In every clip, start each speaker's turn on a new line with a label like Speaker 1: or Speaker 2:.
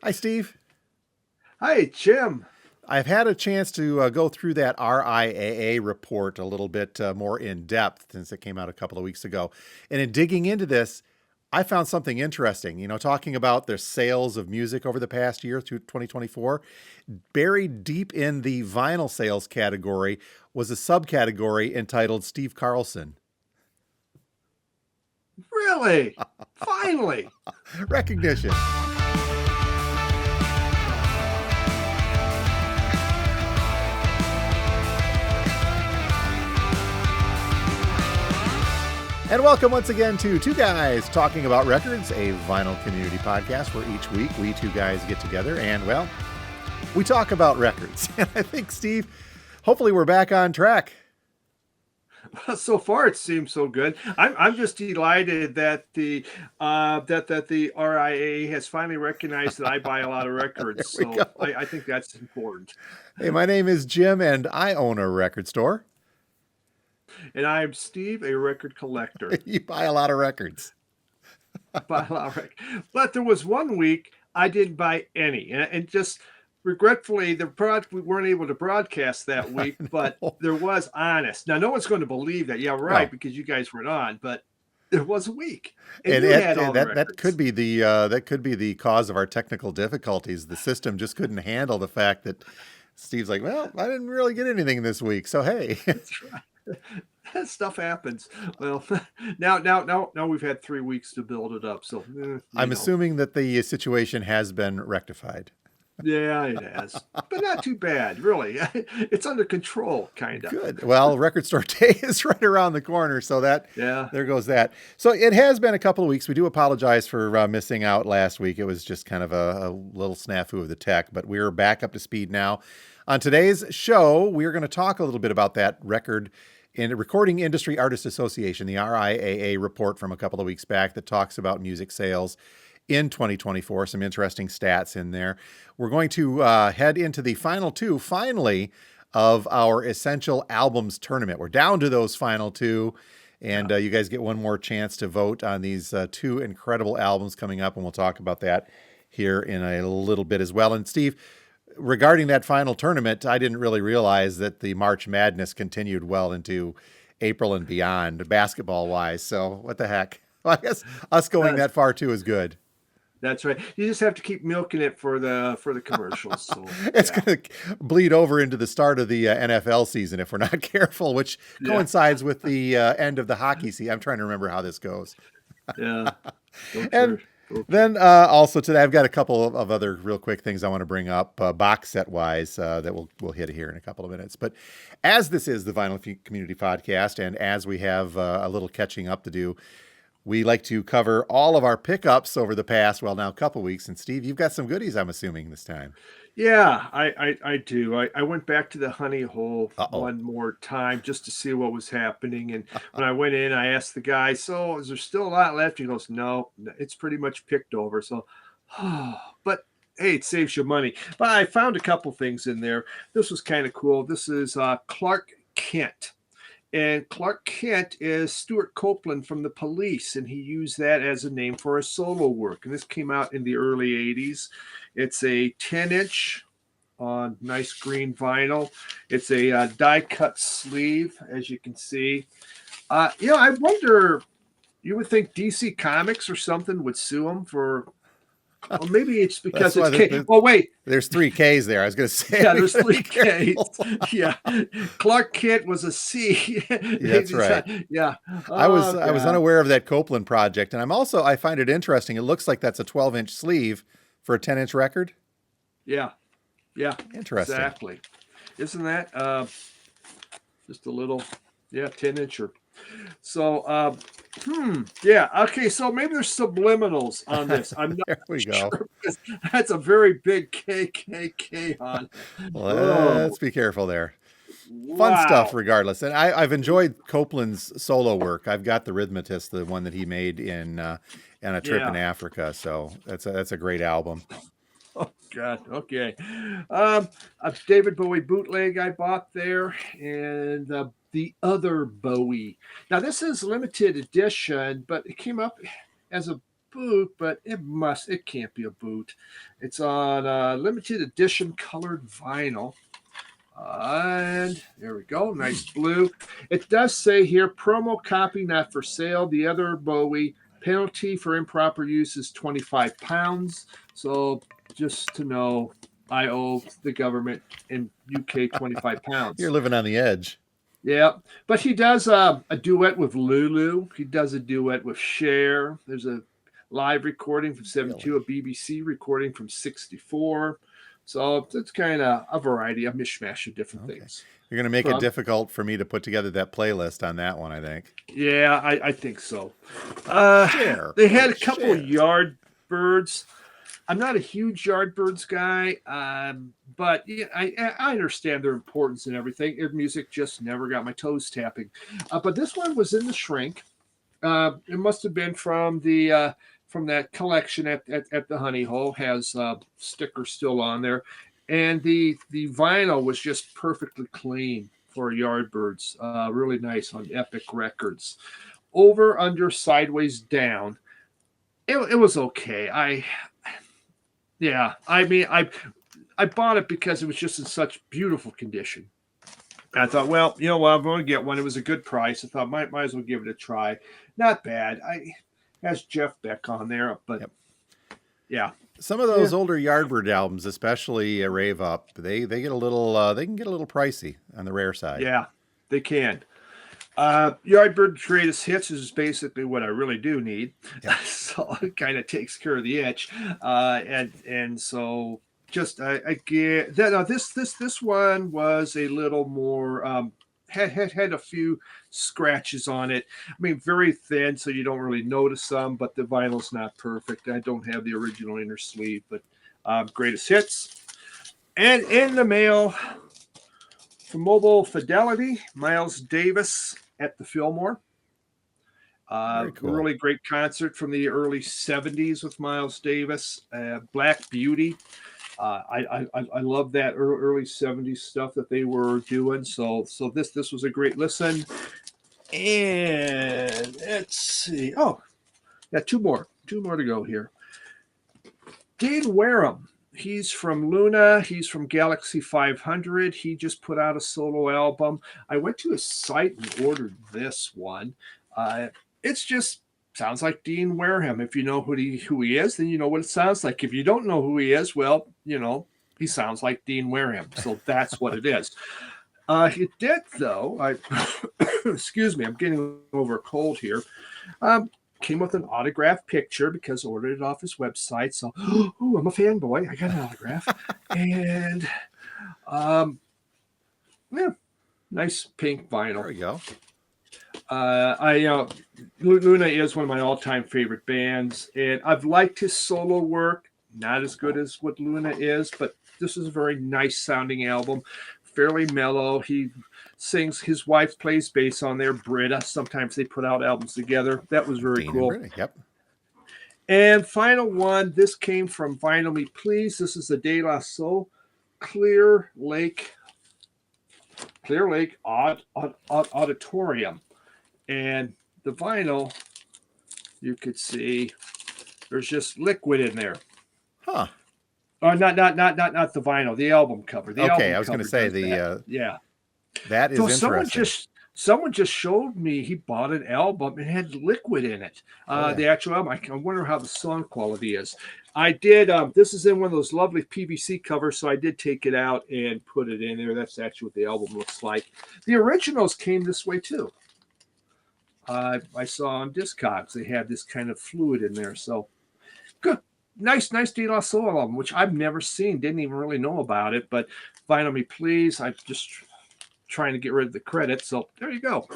Speaker 1: Hi, Steve.
Speaker 2: Hi, Jim.
Speaker 1: I've had a chance to go through that RIAA report a little bit more in depth since it came out a couple of weeks ago. And in digging into this, I found something interesting. Talking about the sales of music over the past year through 2024, buried deep in the vinyl sales category was a subcategory entitled Steve Carlson.
Speaker 2: Really? Finally.
Speaker 1: Recognition. And welcome once again to Two Guys Talking About Records, a vinyl community podcast where each week we two guys get together and, well, we talk about records. And I think, Steve, hopefully we're back on track.
Speaker 2: Well, so far it seems so good. I'm just delighted that the RIA has finally recognized that I buy a lot of records.
Speaker 1: There we go.
Speaker 2: So I think that's important.
Speaker 1: Hey, my name is Jim and I own a record store.
Speaker 2: And I'm Steve, a record collector.
Speaker 1: You buy a lot of records.
Speaker 2: I buy a lot of records. But there was one week I didn't buy any. And just regretfully, we weren't able to broadcast that week, but there was honest. Now, no one's going to believe that. Yeah, right,
Speaker 1: No.
Speaker 2: because you guys weren't on, but there was a week.
Speaker 1: And
Speaker 2: you had all the
Speaker 1: that
Speaker 2: records.
Speaker 1: could be the cause of our technical difficulties. The system just couldn't handle the fact that Steve's like, well, I didn't really get anything this week, so hey.
Speaker 2: That's right. Stuff happens. Well, now we've had 3 weeks to build it up. So
Speaker 1: I'm assuming that the situation has been rectified.
Speaker 2: Yeah, it has, but not too bad, really. It's under control, kind of.
Speaker 1: Good. Well, Record Store Day is right around the corner, so
Speaker 2: Yeah.
Speaker 1: there goes that. So it has been a couple of weeks. We do apologize for missing out last week. It was just kind of a little snafu of the tech, but we're back up to speed now. On today's show, we're going to talk a little bit about that Recording Industry Artists Association, the RIAA report from a couple of weeks back that talks about music sales in 2024. Some interesting stats in there. We're going to head into the final two, finally, of our Essential Albums tournament. We're down to those final two, and you guys get one more chance to vote on these two incredible albums coming up, and we'll talk about that here in a little bit as well. And Steve, regarding that final tournament, I didn't really realize that the March Madness continued well into April and beyond, basketball-wise. So what the heck? Well, I guess us going that far too is good.
Speaker 2: That's right. You just have to keep milking it for the commercials. So
Speaker 1: It's going to bleed over into the start of the NFL season if we're not careful, which coincides with the end of the hockey season. I'm trying to remember how this goes.
Speaker 2: Yeah.
Speaker 1: And then also today, I've got a couple of other real quick things I want to bring up, box set wise, that we'll hit here in a couple of minutes. But as this is the Vinyl Community Podcast, and as we have a little catching up to do, we like to cover all of our pickups over the past, well, now a couple weeks. And Steve, you've got some goodies, I'm assuming, this time.
Speaker 2: Yeah, I do. I went back to the honey hole
Speaker 1: Uh-oh.
Speaker 2: one more time just to see what was happening. And when I went in, I asked the guy, so is there still a lot left? He goes, no, it's pretty much picked over. So, but hey, it saves you money. But I found a couple things in there. This was kind of cool. This is Clark Kent. And Clark Kent is Stuart Copeland from the Police, and he used that as a name for a solo work. And this came out in the early 80s. It's a 10-inch on nice green vinyl. It's a die-cut sleeve, as you can see. I wonder, you would think DC Comics or something would sue him for... Well, maybe it's because it's K. Oh, wait.
Speaker 1: There's 3 Ks there. I was going to say.
Speaker 2: Yeah, there's 3 Ks. Yeah. Clark Kent was a C.
Speaker 1: That's right.
Speaker 2: Yeah.
Speaker 1: I was unaware of that Copeland project. And I find it interesting. It looks like that's a 12-inch sleeve for a 10-inch record.
Speaker 2: Yeah. Yeah.
Speaker 1: Interesting.
Speaker 2: Exactly. Isn't that just a little, 10-incher. So, yeah. Okay, so maybe there's subliminals on this. I'm not
Speaker 1: there we
Speaker 2: sure.
Speaker 1: go.
Speaker 2: That's a very big KKK on it.
Speaker 1: Let's be careful there.
Speaker 2: Wow.
Speaker 1: Fun stuff regardless. And I've enjoyed Copeland's solo work. I've got the Rhythmatist, the one that he made in on a trip in Africa. So that's a great album.
Speaker 2: Oh God. Okay. A David Bowie bootleg I bought there, and the other Bowie. Now this is limited edition, but it came up as a boot, but it can't be a boot. It's on limited edition colored vinyl. And there we go. Nice blue. It does say here, promo copy not for sale. The other Bowie penalty for improper use is 25 pounds. So just to know, I owe the government in UK 25 pounds.
Speaker 1: You're living on the edge.
Speaker 2: Yeah, but he does a duet with Lulu. He does a duet with Cher. There's a live recording from 72, a BBC recording from 64. So it's kind of a variety, a mishmash of different things.
Speaker 1: You're going to make it difficult for me to put together that playlist on that one, I think.
Speaker 2: Yeah, I think so. They had a couple of Yardbirds. I'm not a huge Yardbirds guy, but yeah, I understand their importance and everything. Their music just never got my toes tapping. But this one was in the shrink. It must have been from the from that collection at the Honey Hole. Has sticker still on there, and the vinyl was just perfectly clean for Yardbirds. Really nice on Epic Records. Over, under, sideways, down. It was okay. I mean, I bought it because it was just in such beautiful condition. And I thought, well, you know what, I'm going to get one. It was a good price. I thought might as well give it a try. Not bad. Has Jeff Beck on there, but yeah.
Speaker 1: Some of those older Yardbird albums, especially Rave Up, they get a little they can get a little pricey on the rare side.
Speaker 2: Yeah, they can. Yardbird Greatest Hits is basically what I really do need. Yeah. So it kind of takes care of the itch. And so just I get that this one was a little more had a few scratches on it. I mean, very thin, so you don't really notice them, but the vinyl's not perfect. I don't have the original inner sleeve, but Greatest Hits. And in the mail from Mobile Fidelity, Miles Davis at the Fillmore. Cool. Really great concert from the early 70s with Miles Davis. Black Beauty. I love that early 70s stuff that they were doing. So this was a great listen. And let's see. Oh, yeah, two more to go here. Dean Wareham. He's from Luna. He's from Galaxy 500. He just put out a solo album. I went to his site and ordered this one. It's just sounds like Dean Wareham. If you know who he is, then you know what it sounds like. If you don't know who he is, well, you know, he sounds like Dean Wareham. So that's what it is. It did, though. Excuse me, I'm getting over a cold here. Came with an autographed picture because I ordered it off his website. So, I'm a fanboy. I got an autograph. And, yeah, nice pink vinyl.
Speaker 1: There we go.
Speaker 2: Luna is one of my all-time favorite bands, and I've liked his solo work. Not as good as what Luna is, but this is a very nice sounding album. Fairly mellow. He sings. His wife plays bass on there, Britta. Sometimes they put out albums together. That was very cool.
Speaker 1: Yep.
Speaker 2: And final one. This came from Vinyl Me Please. This is the De La Soul Clear Lake Auditorium. And the vinyl, you could see there's just liquid in there.
Speaker 1: Huh.
Speaker 2: Oh, not the vinyl, the album cover.
Speaker 1: I was going to say that is interesting.
Speaker 2: Someone just showed me he bought an album and had liquid in it. The actual album. I wonder how the sound quality is. I did. This is in one of those lovely PVC covers, so I did take it out and put it in there. That's actually what the album looks like. The originals came this way too. I saw on Discogs they had this kind of fluid in there. So good. Nice De La Soul album, which I've never seen. Didn't even really know about it. But Vinyl Me Please. I'm just trying to get rid of the credit. So there you go.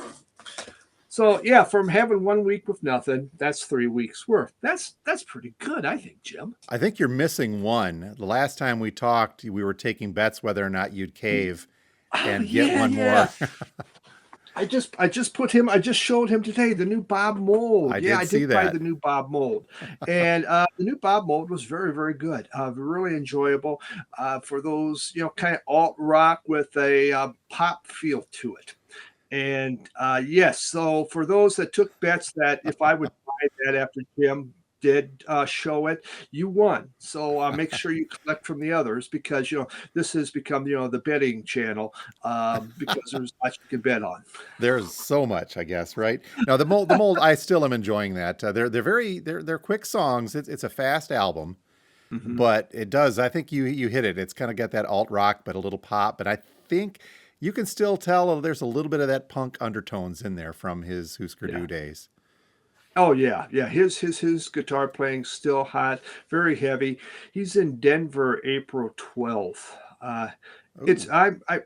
Speaker 2: So yeah, from having 1 week with nothing, that's 3 weeks worth. That's pretty good, I think, Jim.
Speaker 1: I think you're missing one. The last time we talked, we were taking bets whether or not you'd cave and get one more.
Speaker 2: I just showed him today the new Bob Mold. I did buy the new Bob Mold. And the new Bob Mold was very, very good. Really enjoyable for those, kind of alt rock with a pop feel to it. And yes, so for those that took bets that if I would buy that after Jim did show it, you won. So make sure you collect from the others, because this has become the betting channel, because there's much you can bet on.
Speaker 1: There's so much, I guess, right? Now the mold, I still am enjoying that. They're quick songs. It's a fast album,
Speaker 2: Hmm.
Speaker 1: but it does. I think you hit it. It's kind of got that alt rock, but a little pop. But I think you can still tell there's a little bit of that punk undertones in there from his Husker
Speaker 2: Yeah.
Speaker 1: Du days.
Speaker 2: Oh yeah, yeah. His guitar playing still hot, very heavy. He's in Denver April 12th. It's
Speaker 1: Ooh,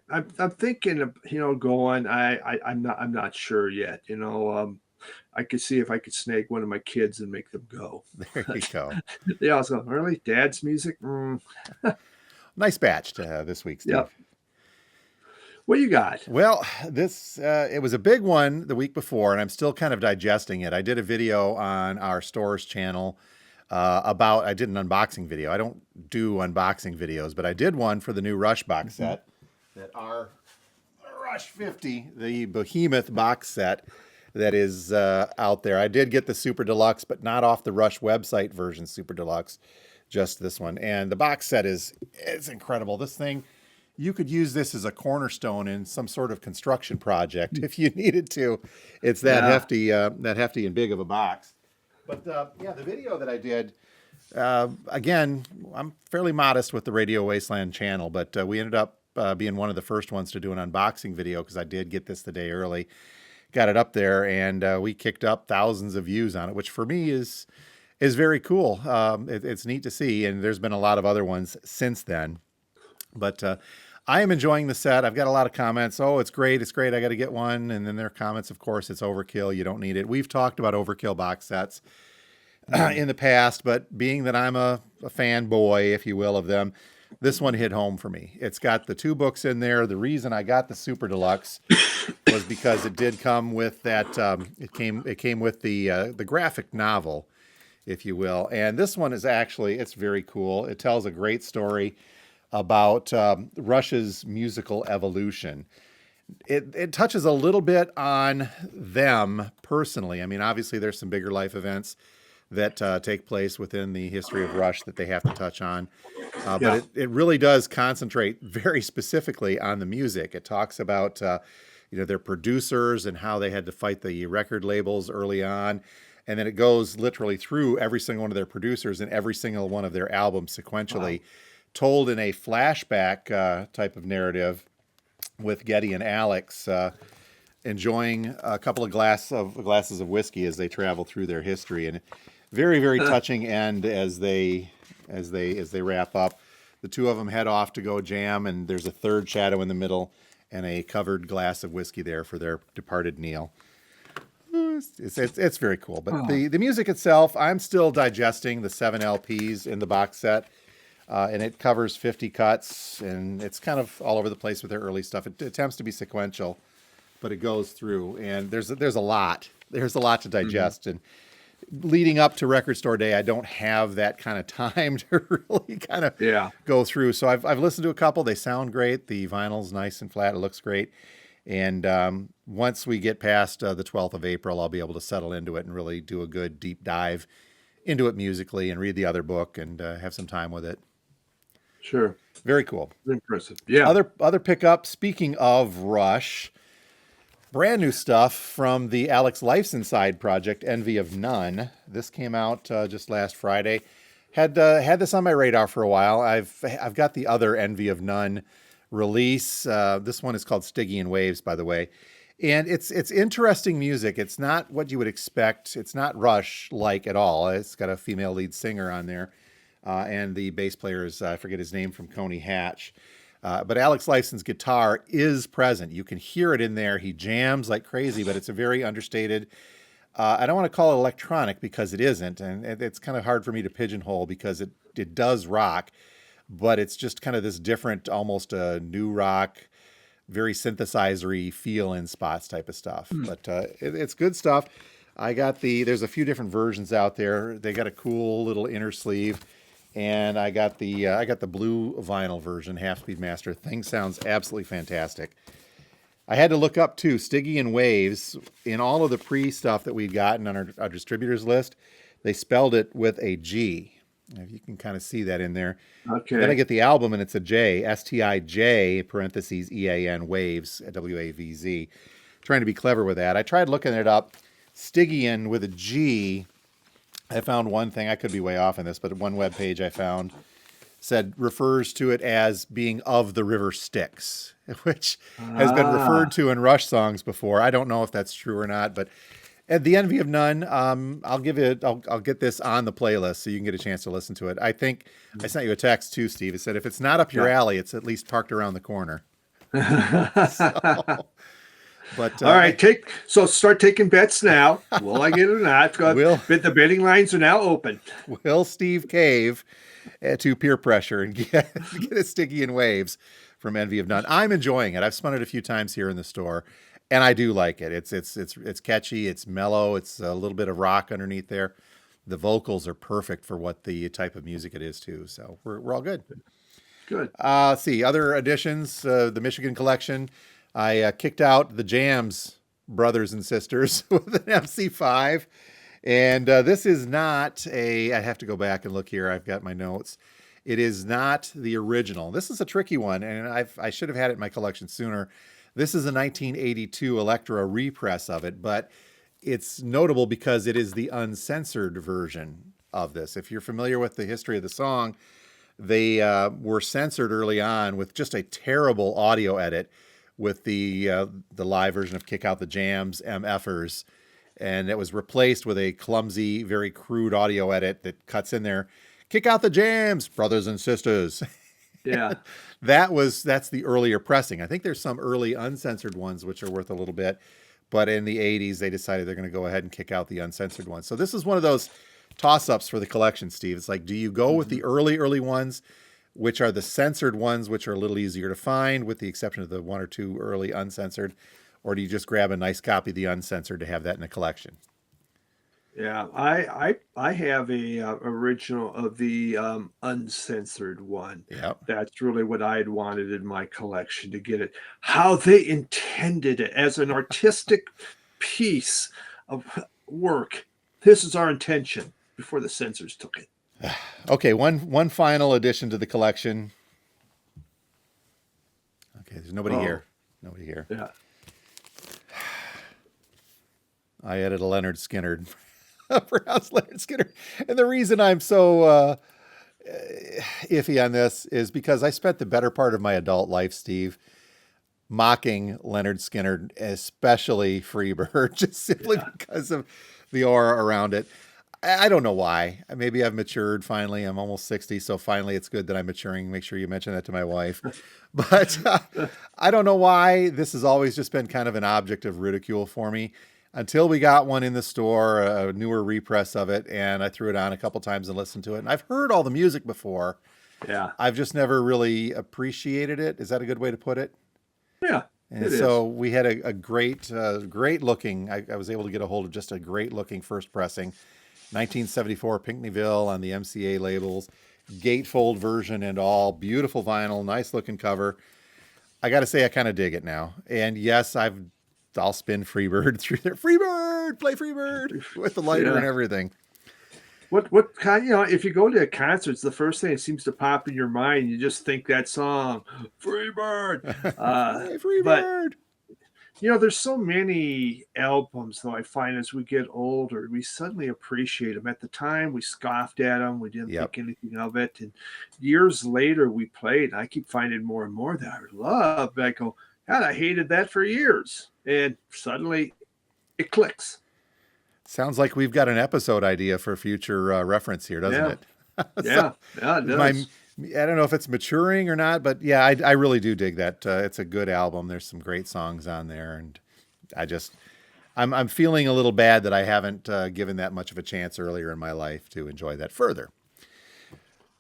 Speaker 2: I'm thinking of going. I'm not sure yet. I could see if I could snag one of my kids and make them go.
Speaker 1: there you go.
Speaker 2: They also really dad's music.
Speaker 1: Nice batch to have this week,
Speaker 2: Yeah.
Speaker 1: Steve.
Speaker 2: What you got?
Speaker 1: Well, this it was a big one the week before, and I'm still kind of digesting it. I did a video on our stores channel about. I did an unboxing video. I don't do unboxing videos, but I did one for the new Rush box set that are Rush 50, the Behemoth box set that is out there. I did get the Super Deluxe, but not off the Rush website version Super Deluxe, just this one. And the box set it's incredible. This thing, you could use this as a cornerstone in some sort of construction project if you needed to. It's
Speaker 2: Yeah.
Speaker 1: that hefty and big of a box. But yeah, the video that I did, again, I'm fairly modest with the Radio Wasteland channel, but we ended up being one of the first ones to do an unboxing video because I did get this the day early. Got it up there, and we kicked up thousands of views on it, which for me is very cool. It's neat to see, and there's been a lot of other ones since then. But I am enjoying the set. I've got a lot of comments. Oh, it's great. It's great. I got to get one. And then there are comments, of course, it's overkill. You don't need it. We've talked about overkill box sets in the past, but being that I'm a fanboy, if you will, of them, this one hit home for me. It's got the 2 books in there. The reason I got the Super Deluxe was because it did come with that. It came with the graphic novel, if you will. And this one is it's very cool. It tells a great story about Rush's musical evolution. It touches a little bit on them personally. I mean, obviously, there's some bigger life events that take place within the history of Rush that they have to touch on. But
Speaker 2: Yeah.
Speaker 1: it really does concentrate very specifically on the music. It talks about their producers and how they had to fight the record labels early on. And then it goes literally through every single one of their producers and every single one of their albums sequentially,
Speaker 2: Wow.
Speaker 1: told in a flashback type of narrative with Getty and Alex enjoying a couple of glasses of whiskey as they travel through their history, and very very touching end as they wrap up. The 2 of them head off to go jam, and there's a third shadow in the middle and a covered glass of whiskey there for their departed Neil. It's very cool, but
Speaker 2: Oh,
Speaker 1: the music itself, I'm still digesting the 7 LPs in the box set. And it covers 50 cuts, and it's kind of all over the place with their early stuff. It attempts to be sequential, but it goes through, and there's a lot. There's a lot to
Speaker 2: mhm.
Speaker 1: digest, and leading up to Record Store Day, I don't have that kind of time to really kind of
Speaker 2: Yeah.
Speaker 1: go through. So I've listened to a couple. They sound great. The vinyl's nice and flat. It looks great. And once we get past the 12th of April, I'll be able to settle into it and really do a good deep dive into it musically and read the other book and have some time with it.
Speaker 2: Sure.
Speaker 1: Very cool.
Speaker 2: Impressive. Yeah.
Speaker 1: Other pickup. Speaking of Rush, brand new stuff from the Alex Lifeson side project, Envy of None. This came out just last Friday. Had this on my radar for a while. I've got the other Envy of None release. This one is called Stygian Waves, by the way, and it's interesting music. It's not what you would expect. It's not Rush like at all. It's got a female lead singer on there. And the bass player is, I forget his name, from Coney Hatch. But Alex Lifeson's guitar is present. You can hear it in there. He jams like crazy, but it's a very understated. I don't want to call it electronic because it isn't. And it's kind of hard for me to pigeonhole because it does rock, but it's just kind of this different, almost a new rock, very synthesizer-y feel in spots type of stuff.
Speaker 2: Hmm.
Speaker 1: But it's good stuff. There's a few different versions out there. They got a cool little inner sleeve. And I got the blue vinyl version, half speed master. Thing sounds absolutely fantastic. I had to look up too, Stygian Waves in all of the pre stuff that we'd gotten on our distributors list. They spelled it with a G. If you can kind of see that in there. Then I
Speaker 2: Okay.
Speaker 1: get the album and it's a J, Stij, parentheses, EAN, Waves, WAVZ. Trying to be clever with that. I tried looking it up. Stygian with a G. I found one thing, I could be way off on this, but one web page I found said refers to it as being of the river Styx, which has been referred
Speaker 2: Ah,
Speaker 1: to in Rush songs before. I don't know if that's true or not, but at the Envy of None, I'll give it. I'll get this on the playlist so you can get a chance to listen to it. I think I sent you a text too, Steve. It said if it's not up your
Speaker 2: yeah.
Speaker 1: alley, it's at least parked around the corner.
Speaker 2: All
Speaker 1: So, but
Speaker 2: right, start taking bets now. Will I get it or not?
Speaker 1: will
Speaker 2: The betting lines are now open.
Speaker 1: will Steve cave to peer pressure and get a sticky in waves from Envy of None? I'm enjoying it. I've spun it a few times here in the store, and I do like it. It's catchy. It's mellow. It's a little bit of rock underneath there. The vocals are perfect for what the type of music it is too. So we're all good.
Speaker 2: Good.
Speaker 1: Let's see other additions. The Michigan collection. I kicked out the Jams brothers and sisters with an MC5. And this is not a, I have to go back and look here. I've got my notes. It is not the original. This is a tricky one, and I should have had it in my collection sooner. This is a 1982 Electra repress of it, but it's notable because it is the uncensored version of this. If you're familiar with the history of the song, they were censored early on with just a terrible audio edit with the live version of Kick Out the Jams, MFers, and it was replaced with a clumsy, very crude audio edit that cuts in there. Kick out the jams, brothers and sisters.
Speaker 2: Yeah.
Speaker 1: That's the earlier pressing. I think there's some early uncensored ones which are worth a little bit, but in the 80s they decided they're going to go ahead and kick out the uncensored ones. So this is one of those toss-ups for the collection, Steve. It's like, do you go with the early ones, which are the censored ones, which are a little easier to find, with the exception of the one or two early uncensored, or do you just grab a nice copy of the uncensored to have that in a collection?
Speaker 2: Yeah, I have a original of the uncensored one.
Speaker 1: Yep.
Speaker 2: That's really what I had wanted in my collection to get it. How they intended it as an artistic piece of work. This is our intention before the censors took it.
Speaker 1: Okay, one final addition to the collection. Okay, there's nobody
Speaker 2: Oh,
Speaker 1: here. Nobody here.
Speaker 2: yeah.
Speaker 1: I added a Leonard Skinner. Pronounced Leonard Skinner. And the reason I'm so iffy on this is because I spent the better part of my adult life, Steve, mocking Leonard Skinner, especially Freebird, just simply
Speaker 2: Yeah.
Speaker 1: because of the aura around it. I don't know why. Maybe I've matured finally. I'm almost 60, so finally it's good that I'm maturing. Make sure you mention that to my wife. But I don't know why this has always just been kind of an object of ridicule for me until we got one in the store, a newer repress of it, and I threw it on a couple times and listened to it. And I've heard all the music before.
Speaker 2: Yeah.
Speaker 1: I've just never really appreciated it. Is that a good way to put it?
Speaker 2: Yeah.
Speaker 1: And
Speaker 2: It
Speaker 1: so
Speaker 2: is.
Speaker 1: we had a great looking, I was able to get a hold of just a great looking first pressing. 1974 Pinckneyville on the MCA labels, gatefold version and all, beautiful vinyl, nice looking cover. I got to say, I kind of dig it now. And yes, I'll spin Freebird through there. Freebird, play Freebird with the lighter and
Speaker 2: Yeah.
Speaker 1: everything.
Speaker 2: What kind, if you go to a concert, it's the first thing that seems to pop in your mind. You just think that song, Freebird.
Speaker 1: Play
Speaker 2: But
Speaker 1: Freebird.
Speaker 2: there's so many albums, though, I find as we get older, we suddenly appreciate them. At the time, we scoffed at them. We didn't
Speaker 1: Yep.
Speaker 2: think anything of it. And years later, we played. And I keep finding more and more that I love. I go, God, I hated that for years. And suddenly it clicks.
Speaker 1: Sounds like we've got an episode idea for future reference here, doesn't
Speaker 2: Yeah.
Speaker 1: it?
Speaker 2: Yeah. Yeah, it
Speaker 1: My,
Speaker 2: does.
Speaker 1: I don't know if it's maturing or not, but yeah, I really do dig that. It's a good album. There's some great songs on there, and I'm feeling a little bad that I haven't given that much of a chance earlier in my life to enjoy that further.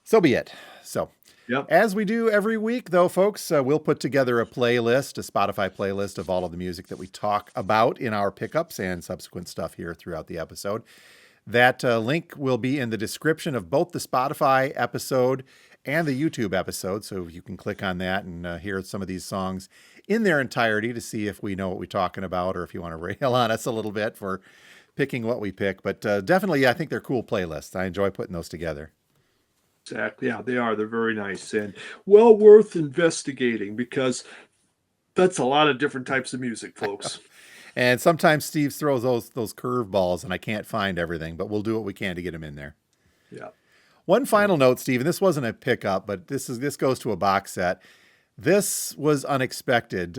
Speaker 1: So be it. So,
Speaker 2: Yep.
Speaker 1: as we do every week, though, folks, we'll put together a playlist, a Spotify playlist of all of the music that we talk about in our pickups and subsequent stuff here throughout the episode. That link will be in the description of both the Spotify episode and the YouTube episode. So you can click on that and hear some of these songs in their entirety to see if we know what we're talking about, or if you want to rail on us a little bit for picking what we pick. But definitely, I think they're cool playlists. I enjoy putting those together.
Speaker 2: Exactly. Yeah, they are. They're very nice and well worth investigating because that's a lot of different types of music, folks.
Speaker 1: And sometimes Steve throws those curveballs, and I can't find everything, but we'll do what we can to get them in there.
Speaker 2: Yeah.
Speaker 1: One final note, Steve, and this wasn't a pickup, but this goes to a box set. This was unexpected.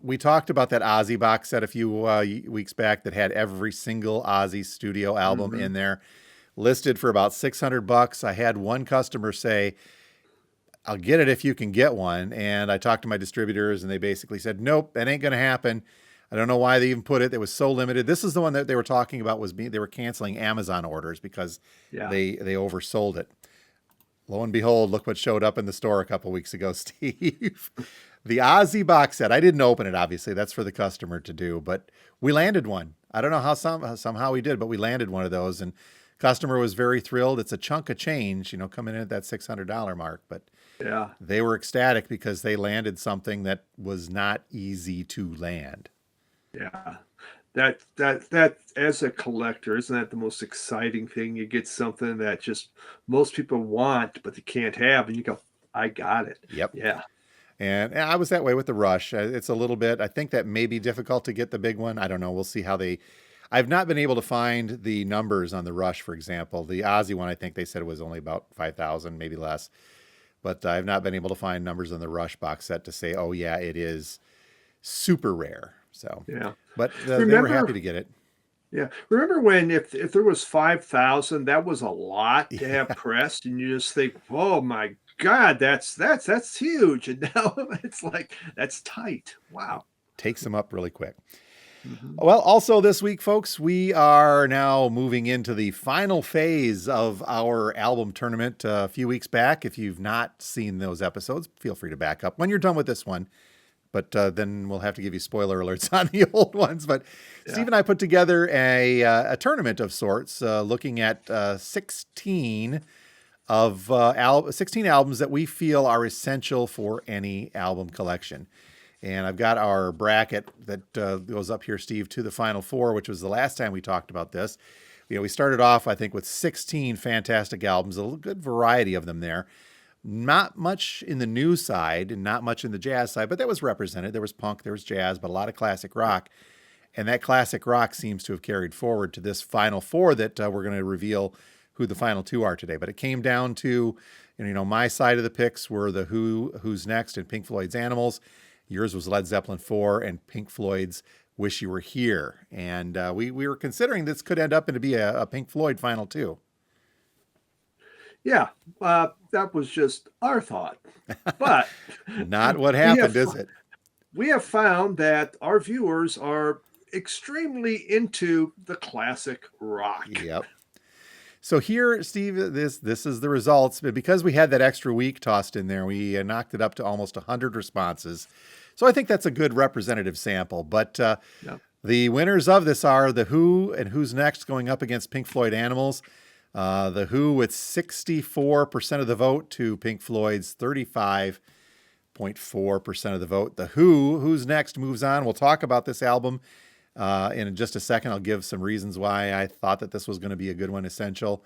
Speaker 1: We talked about that Ozzy box set a few weeks back that had every single Ozzy studio album in there, listed for about $600. I had one customer say, "I'll get it if you can get one." And I talked to my distributors, and they basically said, "Nope, that ain't going to happen." I don't know why they even put it. It was so limited. This is the one that they were talking about they were canceling Amazon orders because they oversold it. Lo and behold, look what showed up in the store a couple weeks ago, Steve. The Ozzy box set. I didn't open it, obviously. That's for the customer to do, but we landed one. I don't know how somehow we did, but we landed one of those, and customer was very thrilled. It's a chunk of change, coming in at that $600 mark, but they were ecstatic because they landed something that was not easy to land.
Speaker 2: Yeah. That as a collector, isn't that the most exciting thing? You get something that just most people want, but they can't have, and you go, I got it.
Speaker 1: Yep.
Speaker 2: Yeah.
Speaker 1: And I was that way with the Rush. It's a little bit, I think that may be difficult to get the big one. I don't know. We'll see how I've not been able to find the numbers on the Rush, for example. The Ozzy one, I think they said it was only about 5,000, maybe less. But I've not been able to find numbers on the Rush box set to say, oh yeah, it is super rare. So, but they were happy to get it.
Speaker 2: Yeah. Remember when if there was 5,000, that was a lot to have pressed, and you just think, oh my God, that's huge. And now it's like, that's tight. Wow.
Speaker 1: Takes them up really quick. Well, also this week, folks, we are now moving into the final phase of our album tournament. A few weeks back, if you've not seen those episodes, feel free to back up when you're done with this one. But then we'll have to give you spoiler alerts on the old ones. But Steve and I put together a tournament of sorts, looking at 16 albums that we feel are essential for any album collection. And I've got our bracket that goes up here, Steve, to the final four, which was the last time we talked about this. We started off, I think, with 16 fantastic albums, a good variety of them there. Not much in the new side and not much in the jazz side, but that was represented. There was punk, there was jazz, but a lot of classic rock. And that classic rock seems to have carried forward to this final four that we're going to reveal who the final two are today. But it came down to, my side of the picks were the Who's Next, and Pink Floyd's Animals. Yours was Led Zeppelin 4 and Pink Floyd's Wish You Were Here. And we were considering this could end up to be a Pink Floyd final two.
Speaker 2: Yeah, that was just our thought, but
Speaker 1: not what happened, is it?
Speaker 2: We have found that our viewers are extremely into the classic rock.
Speaker 1: Yep. So here, Steve, this is the results. But because we had that extra week tossed in there, we knocked it up to almost 100 responses. So I think that's a good representative sample. But the winners of this are the Who and Who's Next going up against Pink Floyd Animals. The Who with 64% of the vote to Pink Floyd's 35.4% of the vote. The Who's Next moves on. We'll talk about this album in just a second. I'll give some reasons why I thought that this was going to be a good one, essential.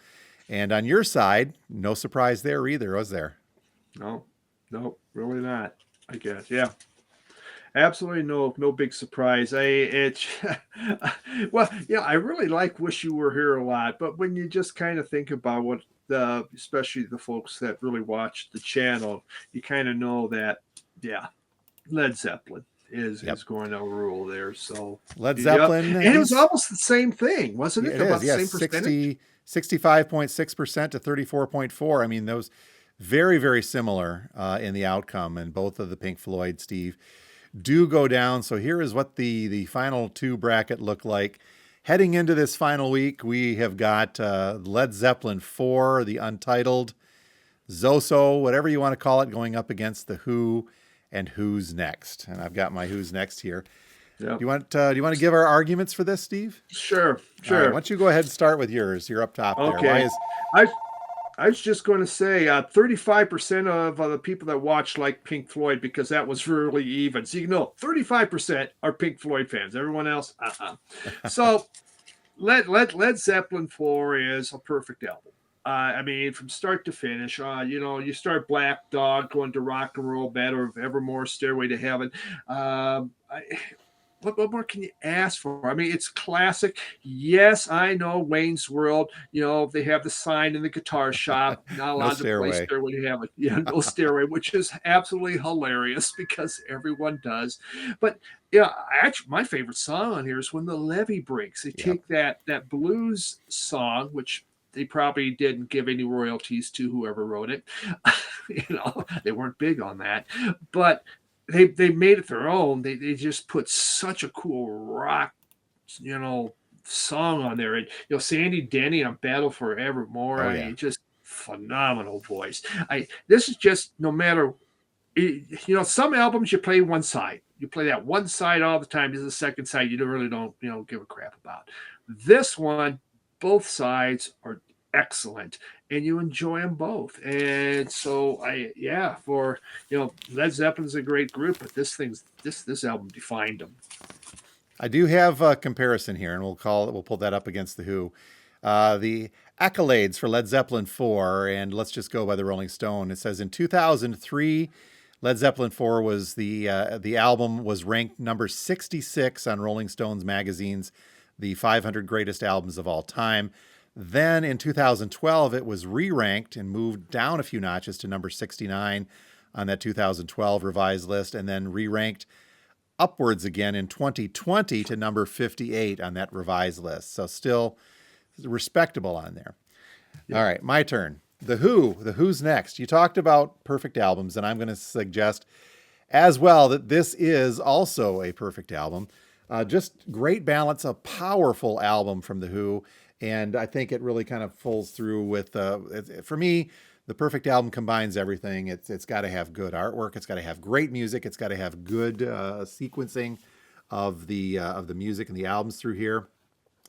Speaker 1: And on your side, no surprise there either, was there?
Speaker 2: No, really not, I guess. Yeah. Absolutely no big surprise. I really like Wish You Were Here a lot, but when you just kind of think about what especially the folks that really watch the channel, you kind of know that, Led Zeppelin is going to rule there. So
Speaker 1: Led Zeppelin,
Speaker 2: and it was almost the same thing, wasn't it? About the same percentage.
Speaker 1: 65.6% to 34.4. I mean, those very, very similar in the outcome, and both of the Pink Floyd, Steve, do go down. So here is what the final two bracket look like. Heading into this final week, we have got Led Zeppelin 4, the Untitled, Zoso, whatever you want to call it, going up against the Who and Who's Next. And I've got my Who's Next here. Yep. Do you want to give our arguments for this, Steve?
Speaker 2: Sure.
Speaker 1: All right, why don't you go ahead and start with yours? You're up top there.
Speaker 2: Okay. I was just going to say 35% of the people that watch like Pink Floyd because that was really even. So 35% are Pink Floyd fans. Everyone else, So Led Zeppelin 4 is a perfect album. I mean, from start to finish, you start Black Dog, going to Rock and Roll Bed or Evermore, Stairway to Heaven. I, what more can you ask for? I mean, it's classic. Yes, I know Wayne's World. They have the sign in the guitar shop, not
Speaker 1: No
Speaker 2: allowed to play
Speaker 1: stairway.
Speaker 2: Stairway to Heaven. Yeah, no stairway, which is absolutely hilarious because everyone does. But yeah, actually, my favorite song on here is When the Levee Breaks. They
Speaker 1: Yep.
Speaker 2: take that blues song, which they probably didn't give any royalties to whoever wrote it. They weren't big on that, but they made it their own. They just put such a cool rock, you know, song on there. And Sandy Denny on Battle for Evermore.
Speaker 1: Oh
Speaker 2: I
Speaker 1: yeah.
Speaker 2: mean, just phenomenal voice. This is just no matter. Some albums you play one side. You play that one side all the time. This is the second side you really don't give a crap about. This one, both sides are excellent and you enjoy them both. And so for Led Zeppelin's a great group, but this album defined them.
Speaker 1: I do have a comparison here, and we'll pull that up against the Who. The accolades for Led Zeppelin 4, and let's just go by the Rolling Stone. It says in 2003, Led Zeppelin 4 was the album was ranked number 66 on Rolling Stone's magazine's the 500 greatest albums of all time. Then in 2012, it was re-ranked and moved down a few notches to number 69 on that 2012 revised list, and then re-ranked upwards again in 2020 to number 58 on that revised list. So still respectable on there. Yeah. All right, my turn. The Who's next. You talked about perfect albums, and I'm going to suggest as well that this is also a perfect album. Just great balance, a powerful album from The Who, and I think it really kind of pulls through with, for me, the perfect album combines everything. It's got to have good artwork. It's got to have great music. It's got to have good sequencing of the music and the albums through here.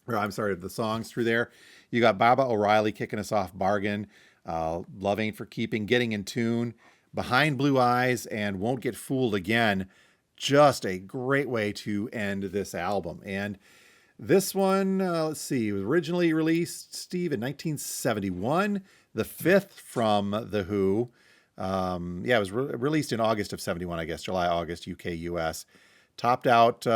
Speaker 1: Or I'm sorry, the songs through there. You got Baba O'Reilly kicking us off, Bargain, Love Ain't for Keeping, Getting in Tune, Behind Blue Eyes, and Won't Get Fooled Again. Just a great way to end this album. And this one, let's see, it was originally released, Steve, in 1971. The fifth from The Who. It was released in August of 71, I guess, July, August, UK, US. Topped out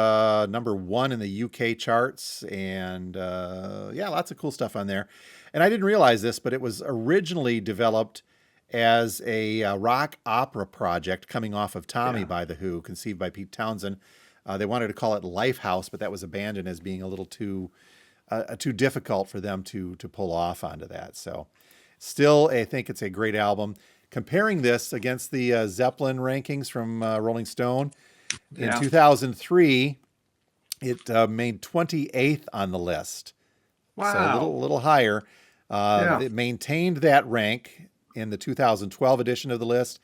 Speaker 1: number 1 in the UK charts. And lots of cool stuff on there. And I didn't realize this, but it was originally developed as a rock opera project coming off of Tommy by The Who, conceived by Pete Townsend. They wanted to call it Lifehouse, but that was abandoned as being a little too difficult for them to pull off onto that. So still, I think it's a great album. Comparing this against the Zeppelin rankings from Rolling Stone, in 2003, it made 28th on the list.
Speaker 2: Wow.
Speaker 1: So a little higher. It maintained that rank in the 2012 edition of the list,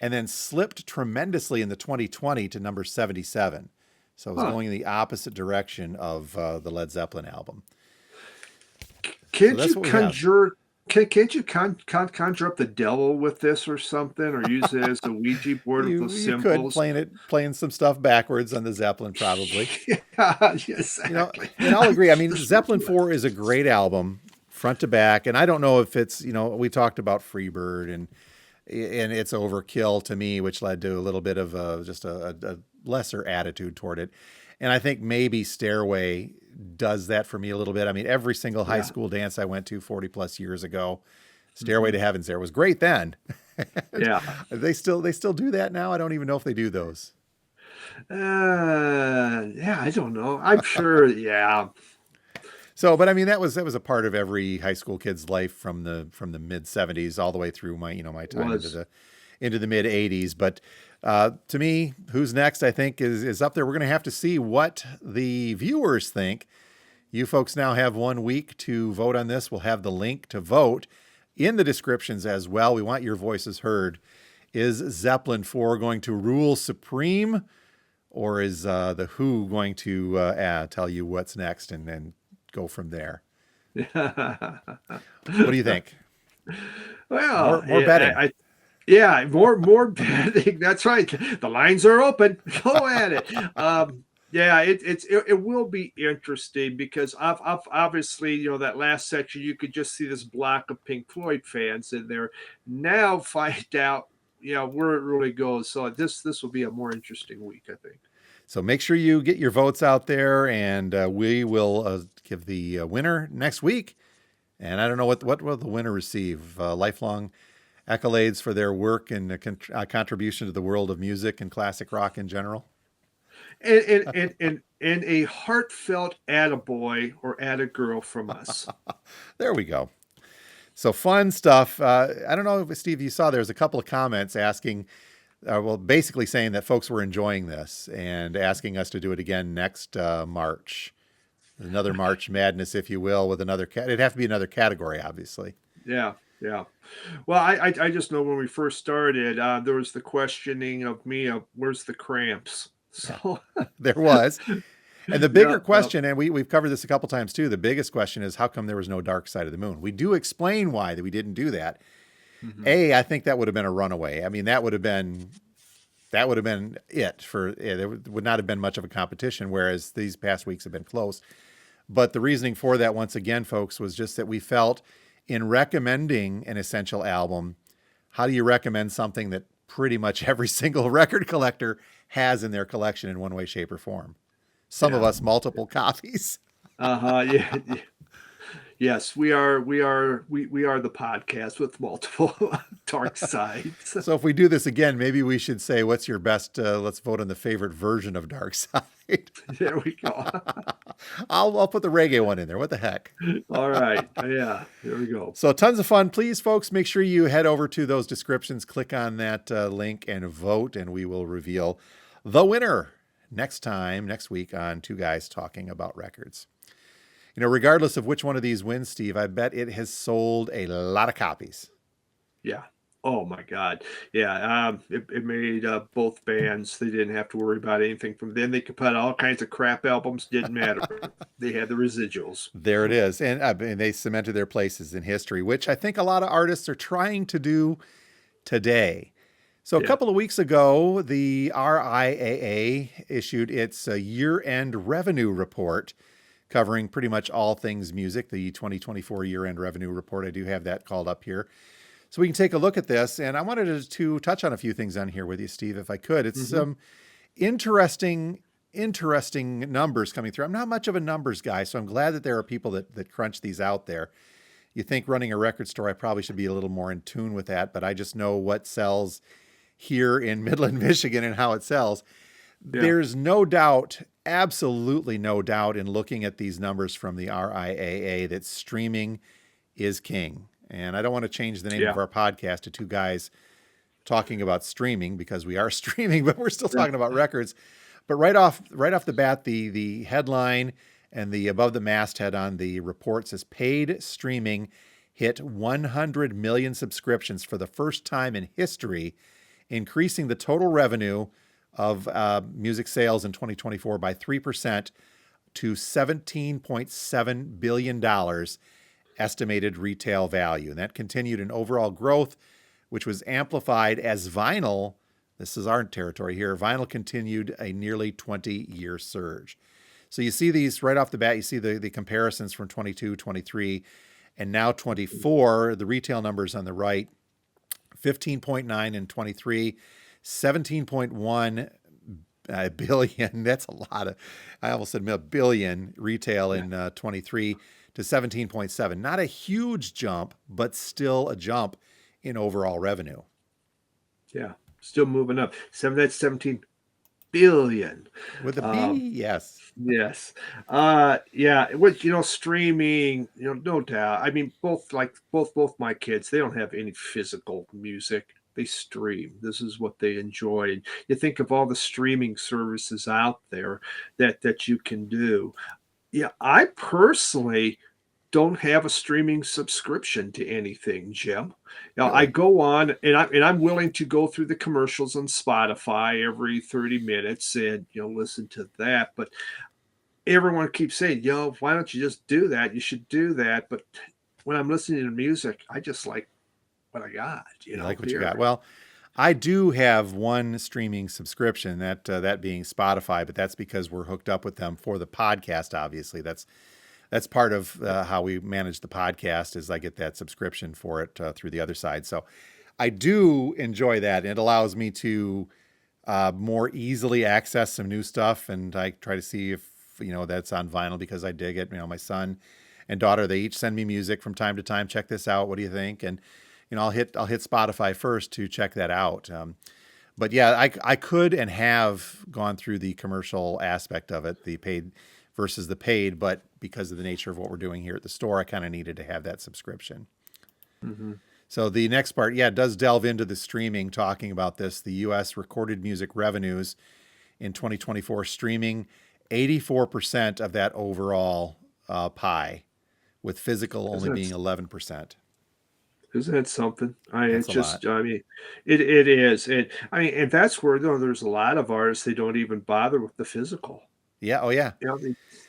Speaker 1: and then slipped tremendously in the 2020 to number 77. So it was going in the opposite direction of the Led Zeppelin album.
Speaker 2: Can't you conjure up the devil with this or something, or use it as a Ouija board with those symbols?
Speaker 1: You could playing some stuff backwards on the Zeppelin, probably.
Speaker 2: Exactly.
Speaker 1: And I'll agree. I mean, Zeppelin 4 is a great album, front to back. And I don't know if it's, we talked about Freebird and it's overkill to me, which led to a little bit of a lesser attitude toward it. And I think maybe Stairway does that for me a little bit. I mean, every single high school dance I went to 40 plus years ago, Stairway to Heaven's there. Was great then. They still do that now. I don't even know if they do those.
Speaker 2: I don't know. I'm sure. Yeah.
Speaker 1: So, but I mean, that was a part of every high school kid's life from the mid 70s all the way through my time into the mid 80s. But to me, Who's Next, I think is up there. We're going to have to see what the viewers think. You folks now have 1 week to vote on this. We'll have the link to vote in the descriptions as well. We want your voices heard. Is Zeppelin 4 going to rule supreme, or is the Who going to tell you what's next and then go from there? What do you think?
Speaker 2: Well,
Speaker 1: more betting.
Speaker 2: More betting. That's right. The lines are open. Go at it. Yeah, it will be interesting because I've obviously, that last section you could just see this block of Pink Floyd fans in there. Now find out, where it really goes. So this will be a more interesting week, I think.
Speaker 1: So make sure you get your votes out there, and we will give the winner next week. And I don't know what will the winner receive? Lifelong accolades for their work and contribution to the world of music and classic rock in general.
Speaker 2: And a heartfelt attaboy or attagirl from us.
Speaker 1: There we go. So fun stuff. I don't know if Steve, you saw there's a couple of comments asking, basically saying that folks were enjoying this and asking us to do it again next March. Another March Madness, if you will, with another it'd have to be another category, obviously.
Speaker 2: Yeah, yeah. Well, I just know when we first started, there was the questioning of me of where's the cramps. So
Speaker 1: There was. And the bigger
Speaker 2: yeah,
Speaker 1: question, and we've covered this a couple times too, the biggest question is how come there was no Dark Side of the Moon? We do explain why that we didn't do that. I think that would have been a runaway. I mean, that would have been it for there would not have been much of a competition, whereas these past weeks have been close. But the reasoning for that, once again, folks, was just that we felt in recommending an essential album, how do you recommend something that pretty much every single record collector has in their collection in one way, shape, or form? Some of us multiple copies.
Speaker 2: Yeah. Yes, we are the podcast with multiple dark sides.
Speaker 1: So if we do this again, maybe we should say, what's your best, let's vote on the favorite version of Dark Side.
Speaker 2: There we go.
Speaker 1: I'll put the reggae one in there. What the heck?
Speaker 2: All right. Yeah, there we go.
Speaker 1: So tons of fun. Please, folks, make sure you head over to those descriptions, click on that link and vote, and we will reveal the winner next week on Two Guys Talking About Records. Regardless of which one of these wins, Steve, I bet it has sold a lot of copies.
Speaker 2: Yeah. Oh my God. Yeah. It made both bands. They didn't have to worry about anything from then. They could put all kinds of crap albums. Didn't matter. They had the residuals.
Speaker 1: There it is. And they cemented their places in history, which I think a lot of artists are trying to do today. So a couple of weeks ago, the RIAA issued its year-end revenue report covering pretty much all things music, the 2024 year-end revenue report. I do have that called up here. So we can take a look at this. And I wanted to touch on a few things on here with you, Steve, if I could. It's some interesting numbers coming through. I'm not much of a numbers guy, so I'm glad that there are people that crunch these out there. You think running a record store, I probably should be a little more in tune with that, but I just know what sells here in Midland, Michigan and how it sells. Yeah. There's no doubt, absolutely no doubt in looking at these numbers from the RIAA that streaming is king. And I don't want to change the name of our podcast to Two Guys Talking About Streaming because we are streaming, but we're still talking about records. But right off the bat, the headline and the above the masthead on the report says paid streaming hit 100 million subscriptions for the first time in history, increasing the total revenue of music sales in 2024 by 3% to $17.7 billion estimated retail value. And that continued in overall growth, which was amplified as vinyl, this is our territory here, vinyl continued a nearly 20-year surge. So you see these right off the bat, you see the comparisons from 22, 23, and now 24, the retail numbers on the right, 15.9 in 23, 17.1 billion. That's a lot I almost said a billion retail in 23 to 17.7. Not a huge jump, but still a jump in overall revenue.
Speaker 2: Yeah, still moving up. That's 17 billion.
Speaker 1: With a B, yes.
Speaker 2: Yes. With streaming, no doubt. I mean, both my kids, they don't have any physical music. They stream. This is what they enjoy. And you think of all the streaming services out there that you can do. Yeah, I personally don't have a streaming subscription to anything, Jim. Really? I go on and I'm willing to go through the commercials on Spotify every 30 minutes and listen to that. But everyone keeps saying, why don't you just do that? You should do that. But when I'm listening to music, I just like what I got.
Speaker 1: You like what you got. Well, I do have one streaming subscription, that being Spotify, but that's because we're hooked up with them for the podcast. Obviously, that's part of how we manage the podcast. Is I get that subscription for it through the other side. So I do enjoy that. It allows me to more easily access some new stuff, and I try to see if that's on vinyl because I dig it. My son and daughter, they each send me music from time to time. Check this out. What do you think? And I'll hit Spotify first to check that out. But yeah, I could and have gone through the commercial aspect of it, the paid versus the paid, but because of the nature of what we're doing here at the store, I kind of needed to have that subscription.
Speaker 2: Mm-hmm.
Speaker 1: So the next part, yeah, it does delve into the streaming, talking about this. The U.S. recorded music revenues in 2024, streaming 84% of that overall pie, with physical only being 11%.
Speaker 2: Isn't that something?
Speaker 1: That's a lot.
Speaker 2: I mean, it is. And that's where there's a lot of artists they don't even bother with the physical.
Speaker 1: Yeah. Oh, yeah.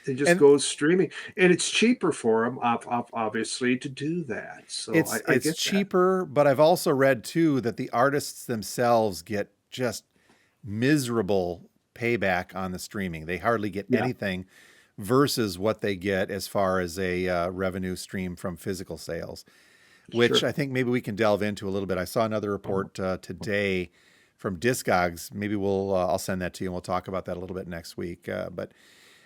Speaker 2: They just
Speaker 1: And
Speaker 2: go streaming, and it's cheaper for them, obviously, to do that. So I
Speaker 1: it's
Speaker 2: get that.
Speaker 1: cheaper, but I've also read too that the artists themselves get just miserable payback on the streaming. They hardly get
Speaker 2: Yeah,
Speaker 1: anything versus what they get as far as a revenue stream from physical sales, which
Speaker 2: sure.
Speaker 1: I think maybe we can delve into a little bit. I saw another report today from Discogs. Maybe I'll send that to you and we'll talk about that a little bit next week. But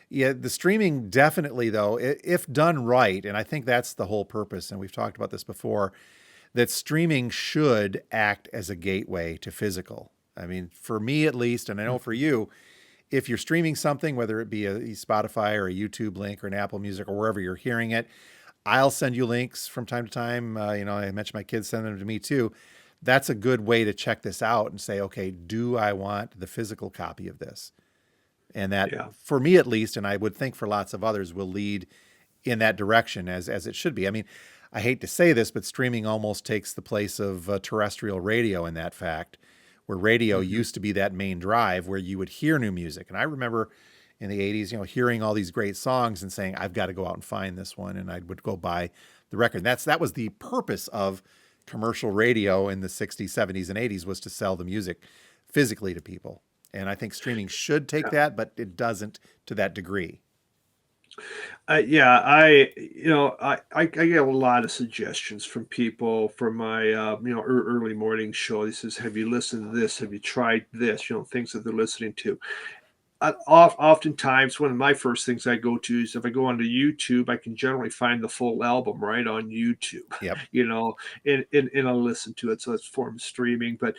Speaker 1: yeah, the streaming definitely though, if done right, and I think that's the whole purpose. And we've talked about this before, that streaming should act as a gateway to physical. I mean, for me at least, and I know for you, if you're streaming something, whether it be a Spotify or a YouTube link or an Apple Music or wherever you're hearing it, I'll send you links from time to time. I mentioned my kids send them to me too. That's a good way to check this out and say, okay, do I want the physical copy of this? And that,
Speaker 2: Yeah.
Speaker 1: for me at least, and I would think for lots of others, will lead in that direction as it should be. I mean, I hate to say this, but streaming almost takes the place of terrestrial radio in that fact, where radio
Speaker 2: Hmm.
Speaker 1: used to be that main drive where you would hear new music. And I remember in the 80s, hearing all these great songs and saying, I've got to go out and find this one. And I would go buy the record. That was the purpose of commercial radio in the 60s, 70s, and 80s, was to sell the music physically to people. And I think streaming should take that, but it doesn't to that degree.
Speaker 2: Yeah, I get a lot of suggestions from people from my early morning show. He says, "Have you listened to this? Have you tried this?" Things that they're listening to. Oftentimes, one of my first things I go to is if I go onto YouTube, I can generally find the full album right on YouTube,
Speaker 1: Yep.
Speaker 2: and I'll listen to it. So it's a form of streaming, but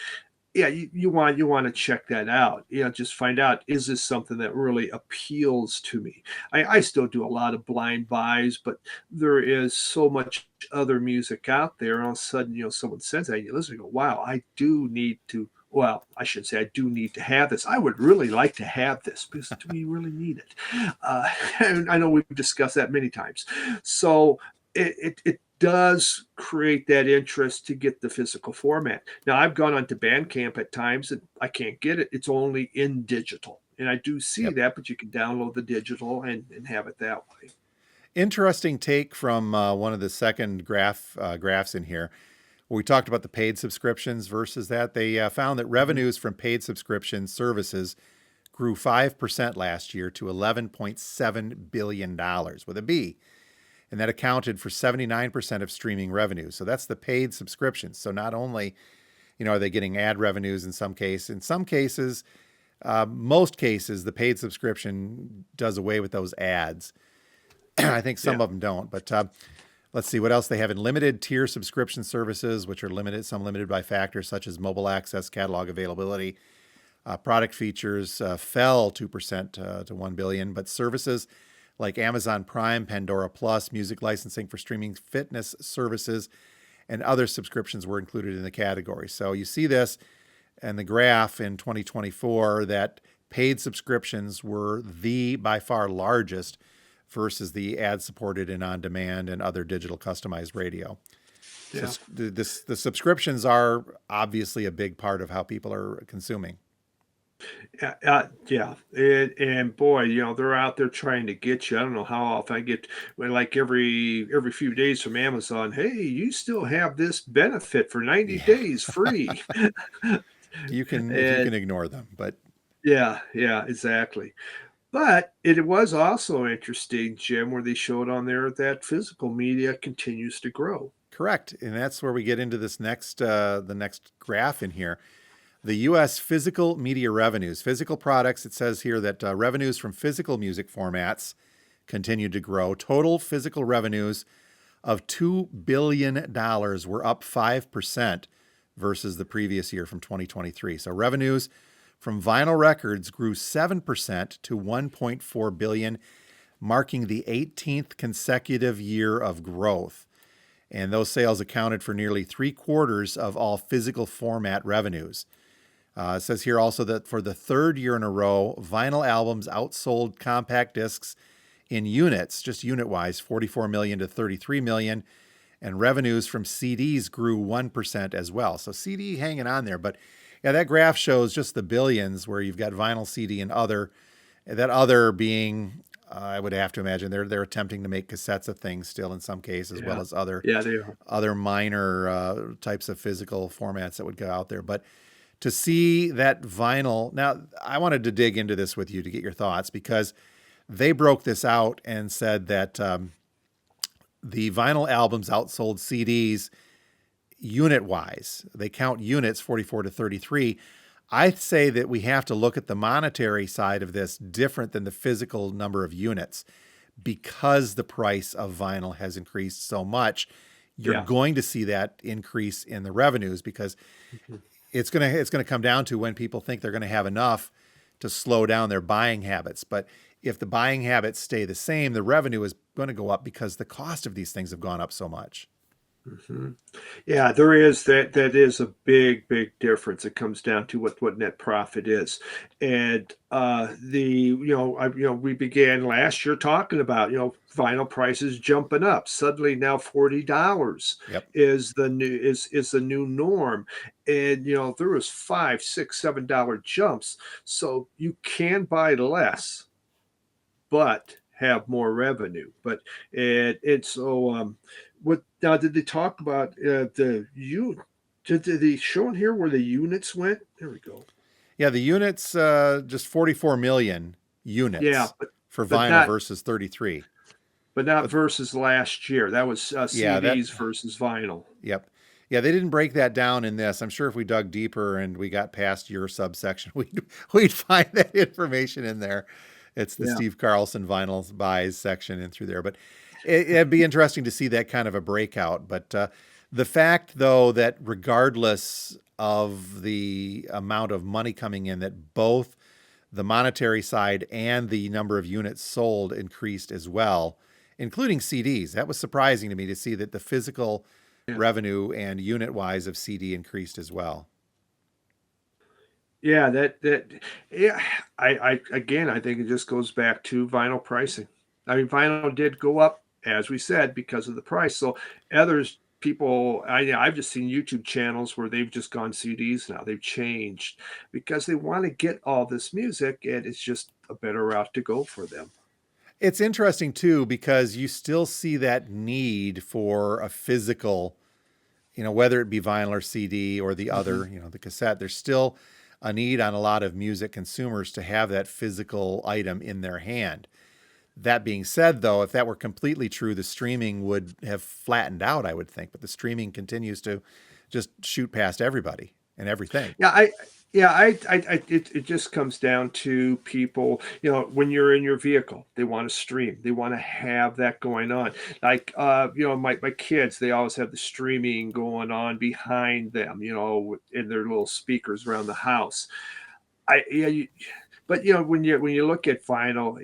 Speaker 2: yeah, you want to check that out. Just find out, is this something that really appeals to me? I still do a lot of blind buys, but there is so much other music out there. And all of a sudden, someone says that, and you listen and go, wow, I do need to. Well, I should say I do need to have this. I would really like to have this because do we really need it? And I know we've discussed that many times. So it does create that interest to get the physical format. Now, I've gone onto Bandcamp at times and I can't get it. It's only in digital. And I do see
Speaker 1: Yep.
Speaker 2: that, but you can download the digital and have it that way.
Speaker 1: Interesting take from one of the second graphs in here. We talked about the paid subscriptions versus that. They found that
Speaker 2: Mhm.
Speaker 1: revenues from paid subscription services grew 5% last year to $11.7 billion with a B. And that accounted for 79% of streaming revenue. So that's the paid subscriptions. So not only, are they getting ad revenues in some cases, most cases, the paid subscription does away with those ads. I think some
Speaker 2: Yeah.
Speaker 1: of them don't, but let's see what else they have in limited tier subscription services, which are limited, some limited by factors such as mobile access, catalog availability. Product features fell 2% to 1 billion, but services like Amazon Prime, Pandora Plus, music licensing for streaming, fitness services, and other subscriptions were included in the category. So you see this in the graph in 2024 that paid subscriptions were the by far largest versus the ad-supported and on-demand and other digital customized radio. So
Speaker 2: Yeah.
Speaker 1: the subscriptions are obviously a big part of how people are consuming.
Speaker 2: Yeah, and boy, they're out there trying to get you. I don't know how often I get, well, like every few days from Amazon. Hey, you still have this benefit for 90
Speaker 1: Yeah.
Speaker 2: days free.
Speaker 1: You can if you
Speaker 2: And
Speaker 1: can ignore them, but
Speaker 2: yeah, yeah, exactly. But it was also interesting, Jim, where they showed on there that physical media continues to grow.
Speaker 1: correct. And that's where we get into this next the next graph in here. The U.S. physical media revenues, physical products. It says here that revenues from physical music formats continued to grow. Total physical revenues of $2 billion were up 5% versus the previous year from 2023. So revenues from vinyl records grew 7% to 1.4 billion, marking the 18th consecutive year of growth. And those sales accounted for nearly 3/4 of all physical format revenues. It says here also that for the third year in a row, vinyl albums outsold compact discs in units, just unit wise, 44 million to 33 million. And revenues from CDs grew 1% as well. So CD hanging on there. But yeah, that graph shows just the billions where you've got vinyl, CD, and other. That other being, I would have to imagine they're attempting to make cassettes of things still in some cases, as well
Speaker 2: Yeah,
Speaker 1: as other
Speaker 2: yeah, they are.
Speaker 1: other minor types of physical formats that would go out there. But to see that vinyl. Now, I wanted to dig into this with you to get your thoughts because they broke this out and said that the vinyl albums outsold CDs unit wise. They count units 44 to 33. I'd say that we have to look at the monetary side of this different than the physical number of units because the price of vinyl has increased so much. You're
Speaker 2: Yeah.
Speaker 1: going to see that increase in the revenues because
Speaker 2: Mhm.
Speaker 1: it's going to come down to when people think they're going to have enough to slow down their buying habits. But if the buying habits stay the same, the revenue is going to go up because the cost of these things have gone up so much.
Speaker 2: Mhm. Yeah, there is that is a big difference. It comes down to what net profit is. And we began last year talking about, vinyl prices jumping up. Suddenly now $40
Speaker 1: Yep.
Speaker 2: is the new norm. And there was 5, 6, $7 jumps. So you can buy less but have more revenue. But it's so what now did they talk about the you did they show in here where the units went? There we go.
Speaker 1: Yeah, the units just 44 million
Speaker 2: Yeah,
Speaker 1: units for
Speaker 2: but
Speaker 1: vinyl
Speaker 2: not
Speaker 1: versus 33.
Speaker 2: but not
Speaker 1: But
Speaker 2: versus last year. That was
Speaker 1: yeah, that
Speaker 2: CDs versus vinyl.
Speaker 1: yep. Yeah, they didn't break that down in this. I'm sure if we dug deeper and we got past your subsection, we'd find that information in there. It's the
Speaker 2: Yeah.
Speaker 1: Steve Carlson vinyl buys section in through there. But it'd be interesting to see that kind of a breakout. But the fact, though, that regardless of the amount of money coming in, that both the monetary side and the number of units sold increased as well, including CDs. That was surprising to me to see that the physical
Speaker 2: Yeah.
Speaker 1: revenue and unit wise of CD increased as well.
Speaker 2: Yeah, that yeah, I again I think it just goes back to vinyl pricing. I mean, vinyl did go up, as we said, because of the price. So others people I've just seen YouTube channels where they've just gone CDs now. They've changed because they want to get all this music and it's just a better route to go for them.
Speaker 1: It's interesting too because you still see that need for a physical, whether it be vinyl or CD or the
Speaker 2: Mhm.
Speaker 1: other, the cassette. There's still a need on a lot of music consumers to have that physical item in their hand. That being said, though, if that were completely true, the streaming would have flattened out, I would think. But the streaming continues to just shoot past everybody and everything.
Speaker 2: Yeah, it just comes down to people, when you're in your vehicle, they want to stream, they want to have that going on. Like, my kids, they always have the streaming going on behind them, in their little speakers around the house. Yeah, but when you look at vinyl,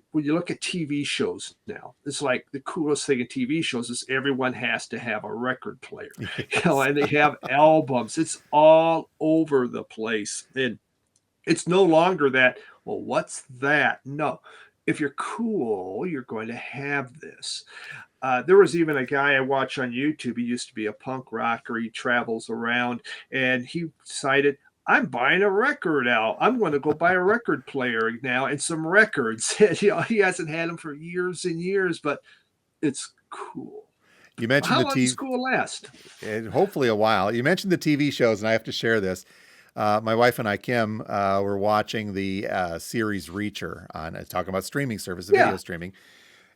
Speaker 2: when you look at TV shows now, it's like the coolest thing in TV shows is everyone has to have a record player,
Speaker 1: Yes.
Speaker 2: and they have albums. It's all over the place, and it's no longer that. Well, what's that? No, if you're cool, you're going to have this. There was even a guy I watch on YouTube. He used to be a punk rocker. He travels around, and he decided, I'm buying a record out. I'm going to go buy a record player now and some records. He hasn't had them for years and years, but it's cool.
Speaker 1: You mentioned
Speaker 2: How
Speaker 1: the
Speaker 2: long does
Speaker 1: TV,
Speaker 2: school last?
Speaker 1: and hopefully a while. You mentioned the TV shows, and I have to share this. My wife and I, Kim, were watching the series Reacher on talking about streaming service, video
Speaker 2: Yeah.
Speaker 1: streaming.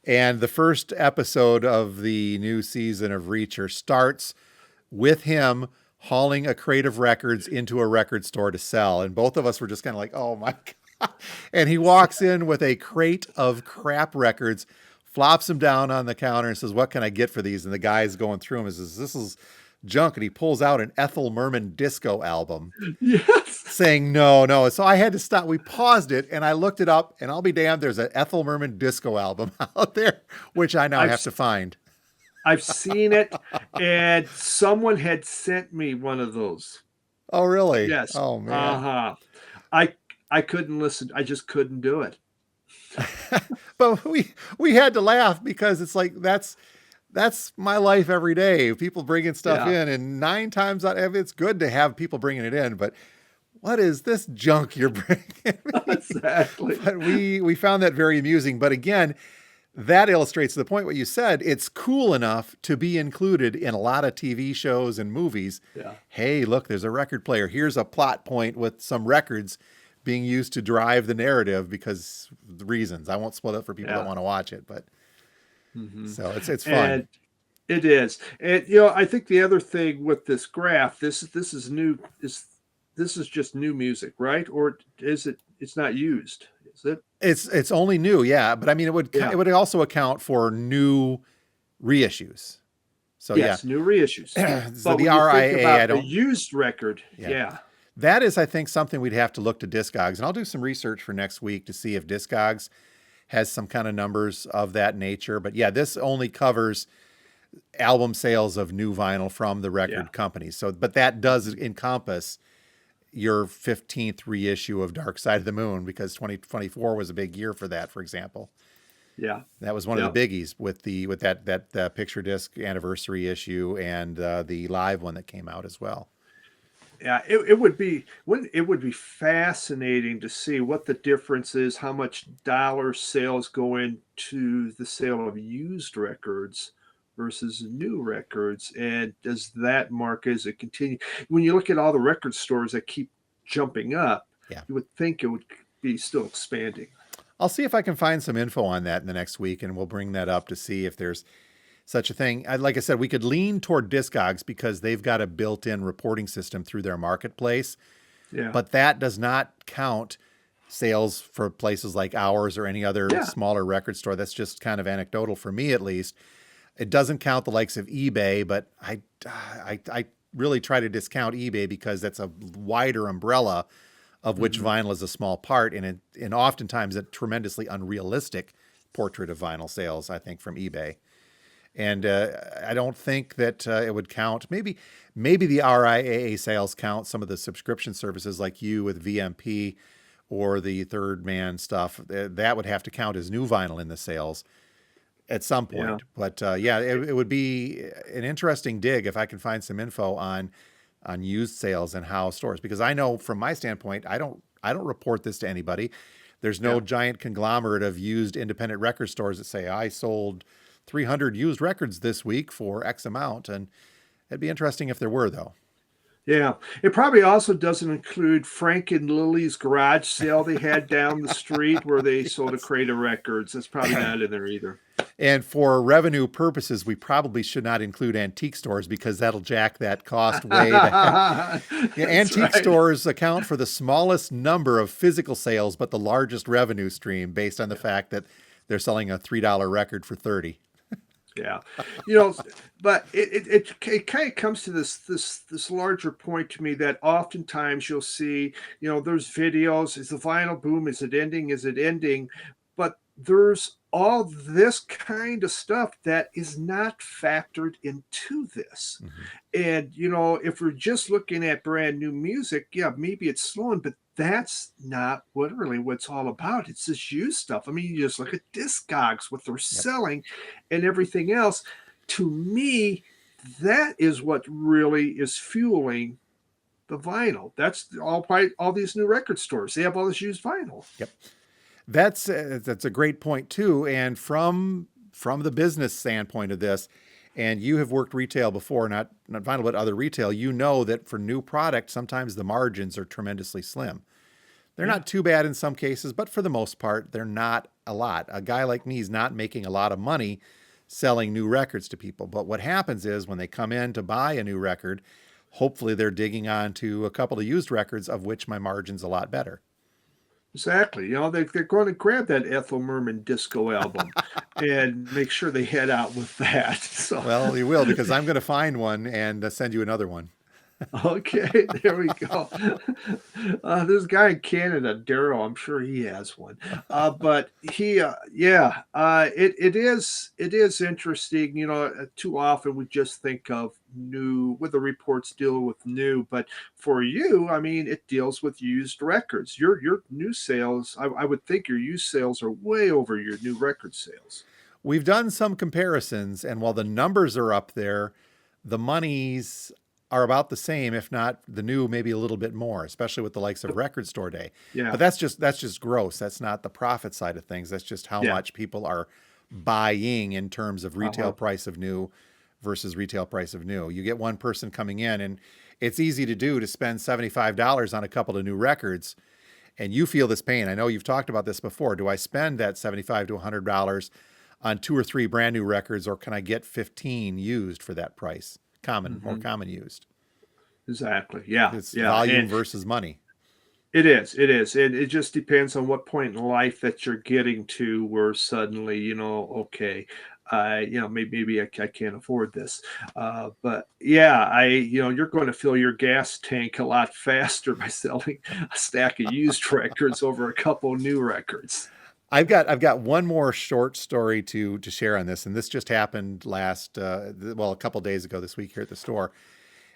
Speaker 1: And the first episode of the new season of Reacher starts with him hauling a crate of records into a record store to sell. And both of us were just kind of like, oh my God. And he walks in with a crate of crap records, flops them down on the counter and says, what can I get for these? And the guy's going through them and says, this is junk. And he pulls out an Ethel Merman disco album
Speaker 2: Yes.
Speaker 1: saying, no, no. So I had to stop. We paused it and I looked it up, and I'll be damned, there's an Ethel Merman disco album out there, which I now have to find.
Speaker 2: I've seen it, and someone had sent me one of those.
Speaker 1: Oh, really?
Speaker 2: Yes.
Speaker 1: Oh, man.
Speaker 2: Uh-huh. I couldn't listen. I just couldn't do it.
Speaker 1: But we had to laugh because it's like that's my life every day. People bringing stuff
Speaker 2: Yeah.
Speaker 1: in, and 9 times out of it's good to have people bringing it in. But what is this junk you're bringing me?
Speaker 2: Exactly.
Speaker 1: But we found that very amusing. But again, that illustrates the point what you said. It's cool enough to be included in a lot of TV shows and movies.
Speaker 2: Yeah.
Speaker 1: Hey, look, there's a record player. Here's a plot point with some records being used to drive the narrative because the reasons. I won't spoil it for people that want to watch it, but so it's fun.
Speaker 2: And it is. And I think the other thing with this graph, this is new. This is just new music, right? Or is it? It's not used, is it?
Speaker 1: It's only new, yeah. But I mean, it would also account for new reissues. So
Speaker 2: yes, new reissues.
Speaker 1: So
Speaker 2: But
Speaker 1: the
Speaker 2: when you
Speaker 1: RIAA,
Speaker 2: think about
Speaker 1: I
Speaker 2: the
Speaker 1: don't.
Speaker 2: used record. Yeah.
Speaker 1: That is, I think, something we'd have to look to Discogs, and I'll do some research for next week to see if Discogs has some kind of numbers of that nature. But yeah, this only covers album sales of new vinyl from the record companies. So, but that does encompass your 15th reissue of Dark Side of the Moon, because 2024 was a big year for that, for example.
Speaker 2: Yeah.
Speaker 1: That was one of the biggies with that picture disc anniversary issue and the live one that came out as well.
Speaker 2: Yeah, it would be fascinating to see what the difference is, how much dollar sales go into the sale of used records versus new records, and does that mark as it continue? When you look at all the record stores that keep jumping up, you would think it would be still expanding.
Speaker 1: I'll see if I can find some info on that in the next week, and we'll bring that up to see if there's such a thing. Like I said, we could lean toward Discogs because they've got a built-in reporting system through their marketplace.
Speaker 2: Yeah.
Speaker 1: But that does not count sales for places like ours or any other smaller record store. That's just kind of anecdotal for me, at least. It doesn't count the likes of eBay, but I really try to discount eBay because that's a wider umbrella of which vinyl is a small part, and oftentimes a tremendously unrealistic portrait of vinyl sales, I think, from eBay. And I don't think that it would count. Maybe the RIAA sales count some of the subscription services like you with VMP or the Third Man stuff. That would have to count as new vinyl in the sales at some point. Yeah. But it would be an interesting dig if I can find some info on used sales and how stores, because I know from my standpoint, I don't report this to anybody. There's no giant conglomerate of used independent record stores that say I sold 300 used records this week for X amount. And it'd be interesting if there were, though.
Speaker 2: Yeah. It probably also doesn't include Frank and Lily's garage sale they had down the street where they sold a crate of records. That's probably not in there either.
Speaker 1: And for revenue purposes, we probably should not include antique stores because that'll jack that cost way back. Antique stores account for the smallest number of physical sales, but the largest revenue stream based on the fact that they're selling a $3 record for $30.
Speaker 2: Yeah, but it kind of comes to this larger point to me that oftentimes you'll see, there's videos. Is the vinyl boom? Is it ending? Is it ending? But there's all this kind of stuff that is not factored into this. And, if we're just looking at brand new music, maybe it's slowing, but that's not what's all about. It's this used stuff. I mean, you just look at Discogs, what they're selling and everything else. To me, that is what really is fueling the vinyl. That's all these new record stores. They have all this used vinyl.
Speaker 1: Yep. That's a great point too. And from the business standpoint of this, and you have worked retail before, not vinyl, but other retail, you know that for new product, sometimes the margins are tremendously slim. They're
Speaker 2: Yeah.
Speaker 1: not too bad in some cases, but for the most part, they're not a lot. A guy like me is not making a lot of money selling new records to people. But what happens is when they come in to buy a new record, hopefully they're digging onto a couple of used records of which my margin's a lot better.
Speaker 2: Exactly. They're going to grab that Ethel Merman disco album and make sure they head out with that. So,
Speaker 1: Well, you will, because I'm going to find one and send you another one.
Speaker 2: okay, there we go. There's a guy in Canada, Daryl. I'm sure he has one. But it is interesting. Too often we just think of new, with the reports deal with new, but for you, I mean, it deals with used records. Your new sales, I would think your used sales are way over your new record sales.
Speaker 1: We've done some comparisons, and while the numbers are up there, the monies are about the same, if not the new, maybe a little bit more, especially with the likes of Record Store Day.
Speaker 2: Yeah,
Speaker 1: But that's just gross. That's not the profit side of things. That's just how
Speaker 2: yeah.
Speaker 1: much people are buying in terms of retail
Speaker 2: Uh-huh.
Speaker 1: price of new versus retail price of new. You get one person coming in, and it's easy to do to spend $75 on a couple of new records, and you feel this pain. I know you've talked about this before. Do I spend that $75 to $100 on 2 or 3 brand new records, or can I get 15 used for that price? More
Speaker 2: Hmm.
Speaker 1: common used.
Speaker 2: Exactly. Yeah,
Speaker 1: It's
Speaker 2: yeah.
Speaker 1: volume
Speaker 2: And
Speaker 1: versus money.
Speaker 2: it is. And it just depends on what point in life that you're getting to where suddenly, okay, maybe I can't afford this. But yeah, you're going to fill your gas tank a lot faster by selling a stack of used records over a couple new records.
Speaker 1: I've got one more short story to share on this, and this just happened a couple days ago this week here at the store.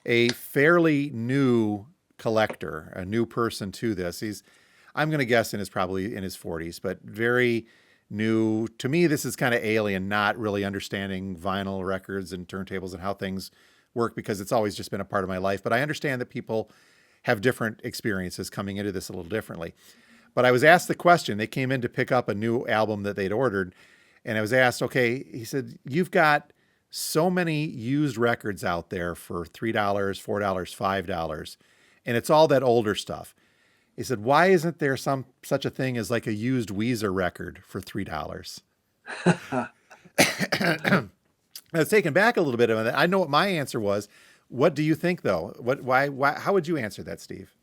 Speaker 1: A fairly new collector, a new person to this. I'm going to guess, probably in his 40s, but very new. To me, this is kind of alien, not really understanding vinyl records and turntables and how things work, because it's always just been a part of my life. But I understand that people have different experiences coming into this a little differently. But I was asked the question. They came in to pick up a new album that they'd ordered, and I was asked, okay, he said, you've got so many used records out there for $3, $4, $5, and it's all that older stuff. He said, why isn't there such a thing as like a used Weezer record for $3? I was taken back a little bit of that. I know what my answer was. What do you think, though? Why, how would you answer that, Steve?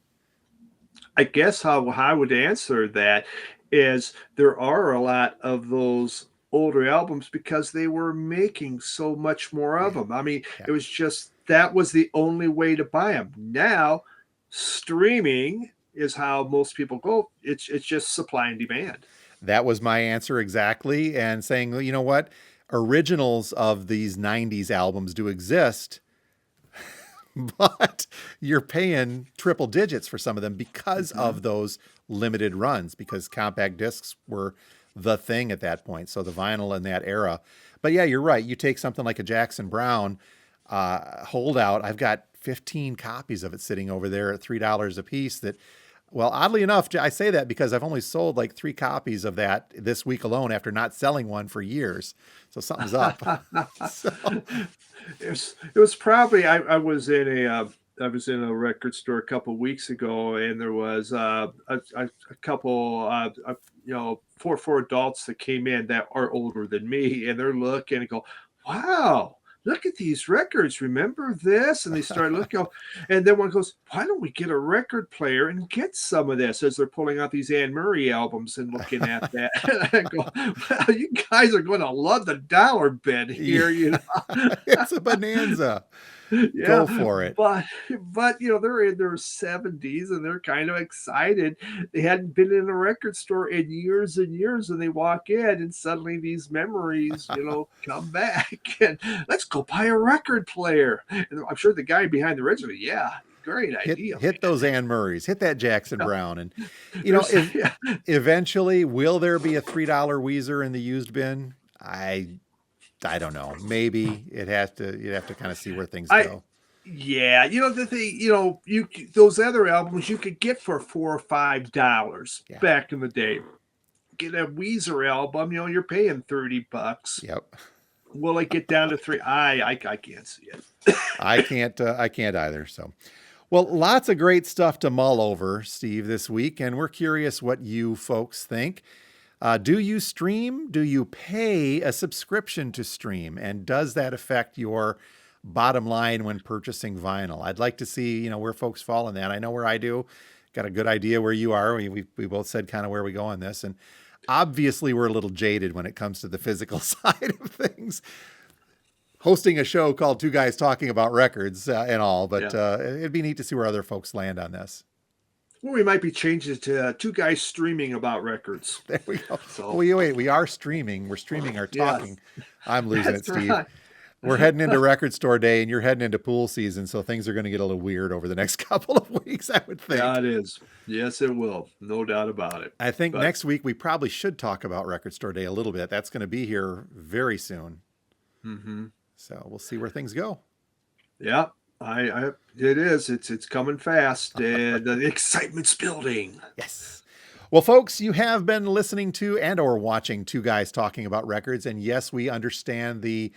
Speaker 2: I guess how I would answer that is there are a lot of those older albums because they were making so much more of
Speaker 1: Yeah.
Speaker 2: them. I mean,
Speaker 1: Yeah.
Speaker 2: it was just that was the only way to buy them. Now, streaming is how most people go. It's just supply and demand.
Speaker 1: That was my answer exactly. And saying, well, you know what? Originals of these 90s albums do exist, but you're paying triple digits for some of them because
Speaker 2: Mhm.
Speaker 1: of those limited runs, because compact discs were the thing at that point. So the vinyl in that era. But yeah, you're right. You take something like a Jackson Brown holdout. I've got 15 copies of it sitting over there at $3 a piece that, well, oddly enough, I say that because I've only sold like 3 copies of that this week alone after not selling one for years. So something's up. So,
Speaker 2: It was probably I was in a record store a couple weeks ago, and there was a couple four adults that came in that are older than me, and they're looking and go, "Wow, look at these records! Remember this?" And they start looking, and then one goes, "Why don't we get a record player and get some of this?" As they're pulling out these Anne Murray albums and looking at that, and I go, "Well, you guys are going to love the dollar bin
Speaker 1: yeah,
Speaker 2: here."
Speaker 1: it's a bonanza. Go
Speaker 2: Yeah,
Speaker 1: for it.
Speaker 2: but they're in their 70s and they're kind of excited. They hadn't been in a record store in years and years, and they walk in and suddenly these memories, come back and let's go buy a record player. And I'm sure the guy behind the register, yeah, great idea,
Speaker 1: Hit
Speaker 2: man.
Speaker 1: those Anne Murrays, hit that Jackson
Speaker 2: Yeah,
Speaker 1: Brown, and
Speaker 2: there's
Speaker 1: if
Speaker 2: yeah.
Speaker 1: eventually will there be a $3 Weezer in the used bin? I don't know. Maybe you'd have to kind of see where things
Speaker 2: I
Speaker 1: go.
Speaker 2: Yeah, the thing, those other albums you could get for $4 or $5
Speaker 1: Yeah.
Speaker 2: back in the day. Get a Weezer album, you're paying $30.
Speaker 1: Yep.
Speaker 2: Will it get down to three? I can't see it.
Speaker 1: I can't either. So, well, lots of great stuff to mull over, Steve, this week, and we're curious what you folks think. Do you stream? Do you pay a subscription to stream? And does that affect your bottom line when purchasing vinyl? I'd like to see, where folks fall in that. I know where I do. Got a good idea where you are. We both said kind of where we go on this. And obviously we're a little jaded when it comes to the physical side of things. Hosting a show called Two Guys Talking About Records and all, but it'd be neat to see where other folks land on this.
Speaker 2: Well, we might be changing to Two Guys Streaming About Records.
Speaker 1: There we go.
Speaker 2: So,
Speaker 1: wait, we are streaming. We're streaming our talking. Yes. I'm losing it, Steve.
Speaker 2: Right.
Speaker 1: We're heading into record store day and you're heading into pool season. So things are going to get a little weird over the next couple of weeks, I would think.
Speaker 2: Yeah, it is. Yes, it will. No doubt about it.
Speaker 1: I think next week we probably should talk about record store day a little bit. That's going to be here very soon.
Speaker 2: Mm-hmm.
Speaker 1: So we'll see where things go.
Speaker 2: Yeah, it is. It's coming fast, and the excitement's building.
Speaker 1: Yes. Well, folks, you have been listening to and or watching Two Guys Talking About Records, and yes, we understand the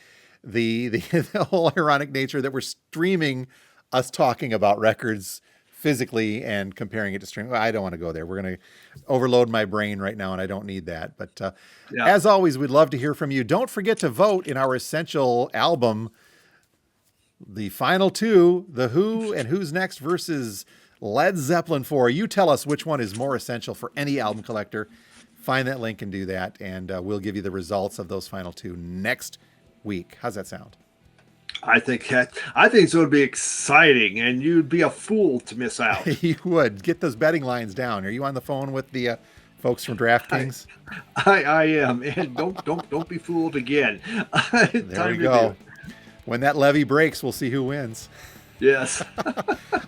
Speaker 1: whole ironic nature that we're streaming us talking about records physically and comparing it to streaming. Well, I don't want to go there. We're going to overload my brain right now, and I don't need that. But as always, we'd love to hear from you. Don't forget to vote in our essential album, the final two, The Who and Who's Next versus Led Zeppelin 4. You tell us which one is more essential for any album collector. Find that link and do that, and we'll give you the results of those final two next week. How's that sound?
Speaker 2: I think it's going to be exciting, and you'd be a fool to miss out.
Speaker 1: You would. Get those betting lines down. Are you on the phone with the folks from DraftKings?
Speaker 2: I am, and don't be fooled again.
Speaker 1: There we go. When that levy breaks, we'll see who wins.
Speaker 2: Yes.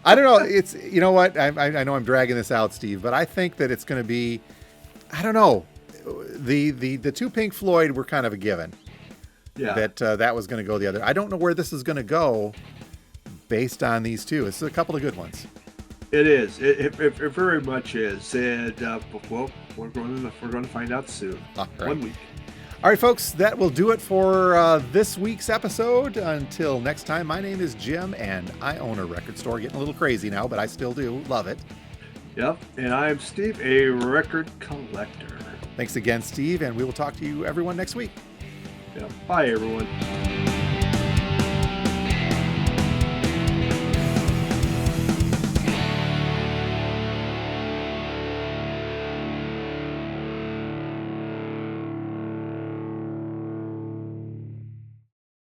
Speaker 1: I don't know. It's, you know what? I know I'm dragging this out, Steve, but I think that it's going to be, I don't know. The two Pink Floyd were kind of a given.
Speaker 2: Yeah.
Speaker 1: That was going to go the other. I don't know where this is going to go based on these two. It's a couple of good ones.
Speaker 2: It is. It very much is. And well, we're going to find out soon.
Speaker 1: All right.
Speaker 2: 1 week.
Speaker 1: All right, folks, that will do it for this week's episode. Until next time, my name is Jim, and I own a record store. Getting a little crazy now, but I still do love it.
Speaker 2: Yep, and I'm Steve, a record collector.
Speaker 1: Thanks again, Steve, and we will talk to you, everyone, next week.
Speaker 2: Yeah. Bye, everyone.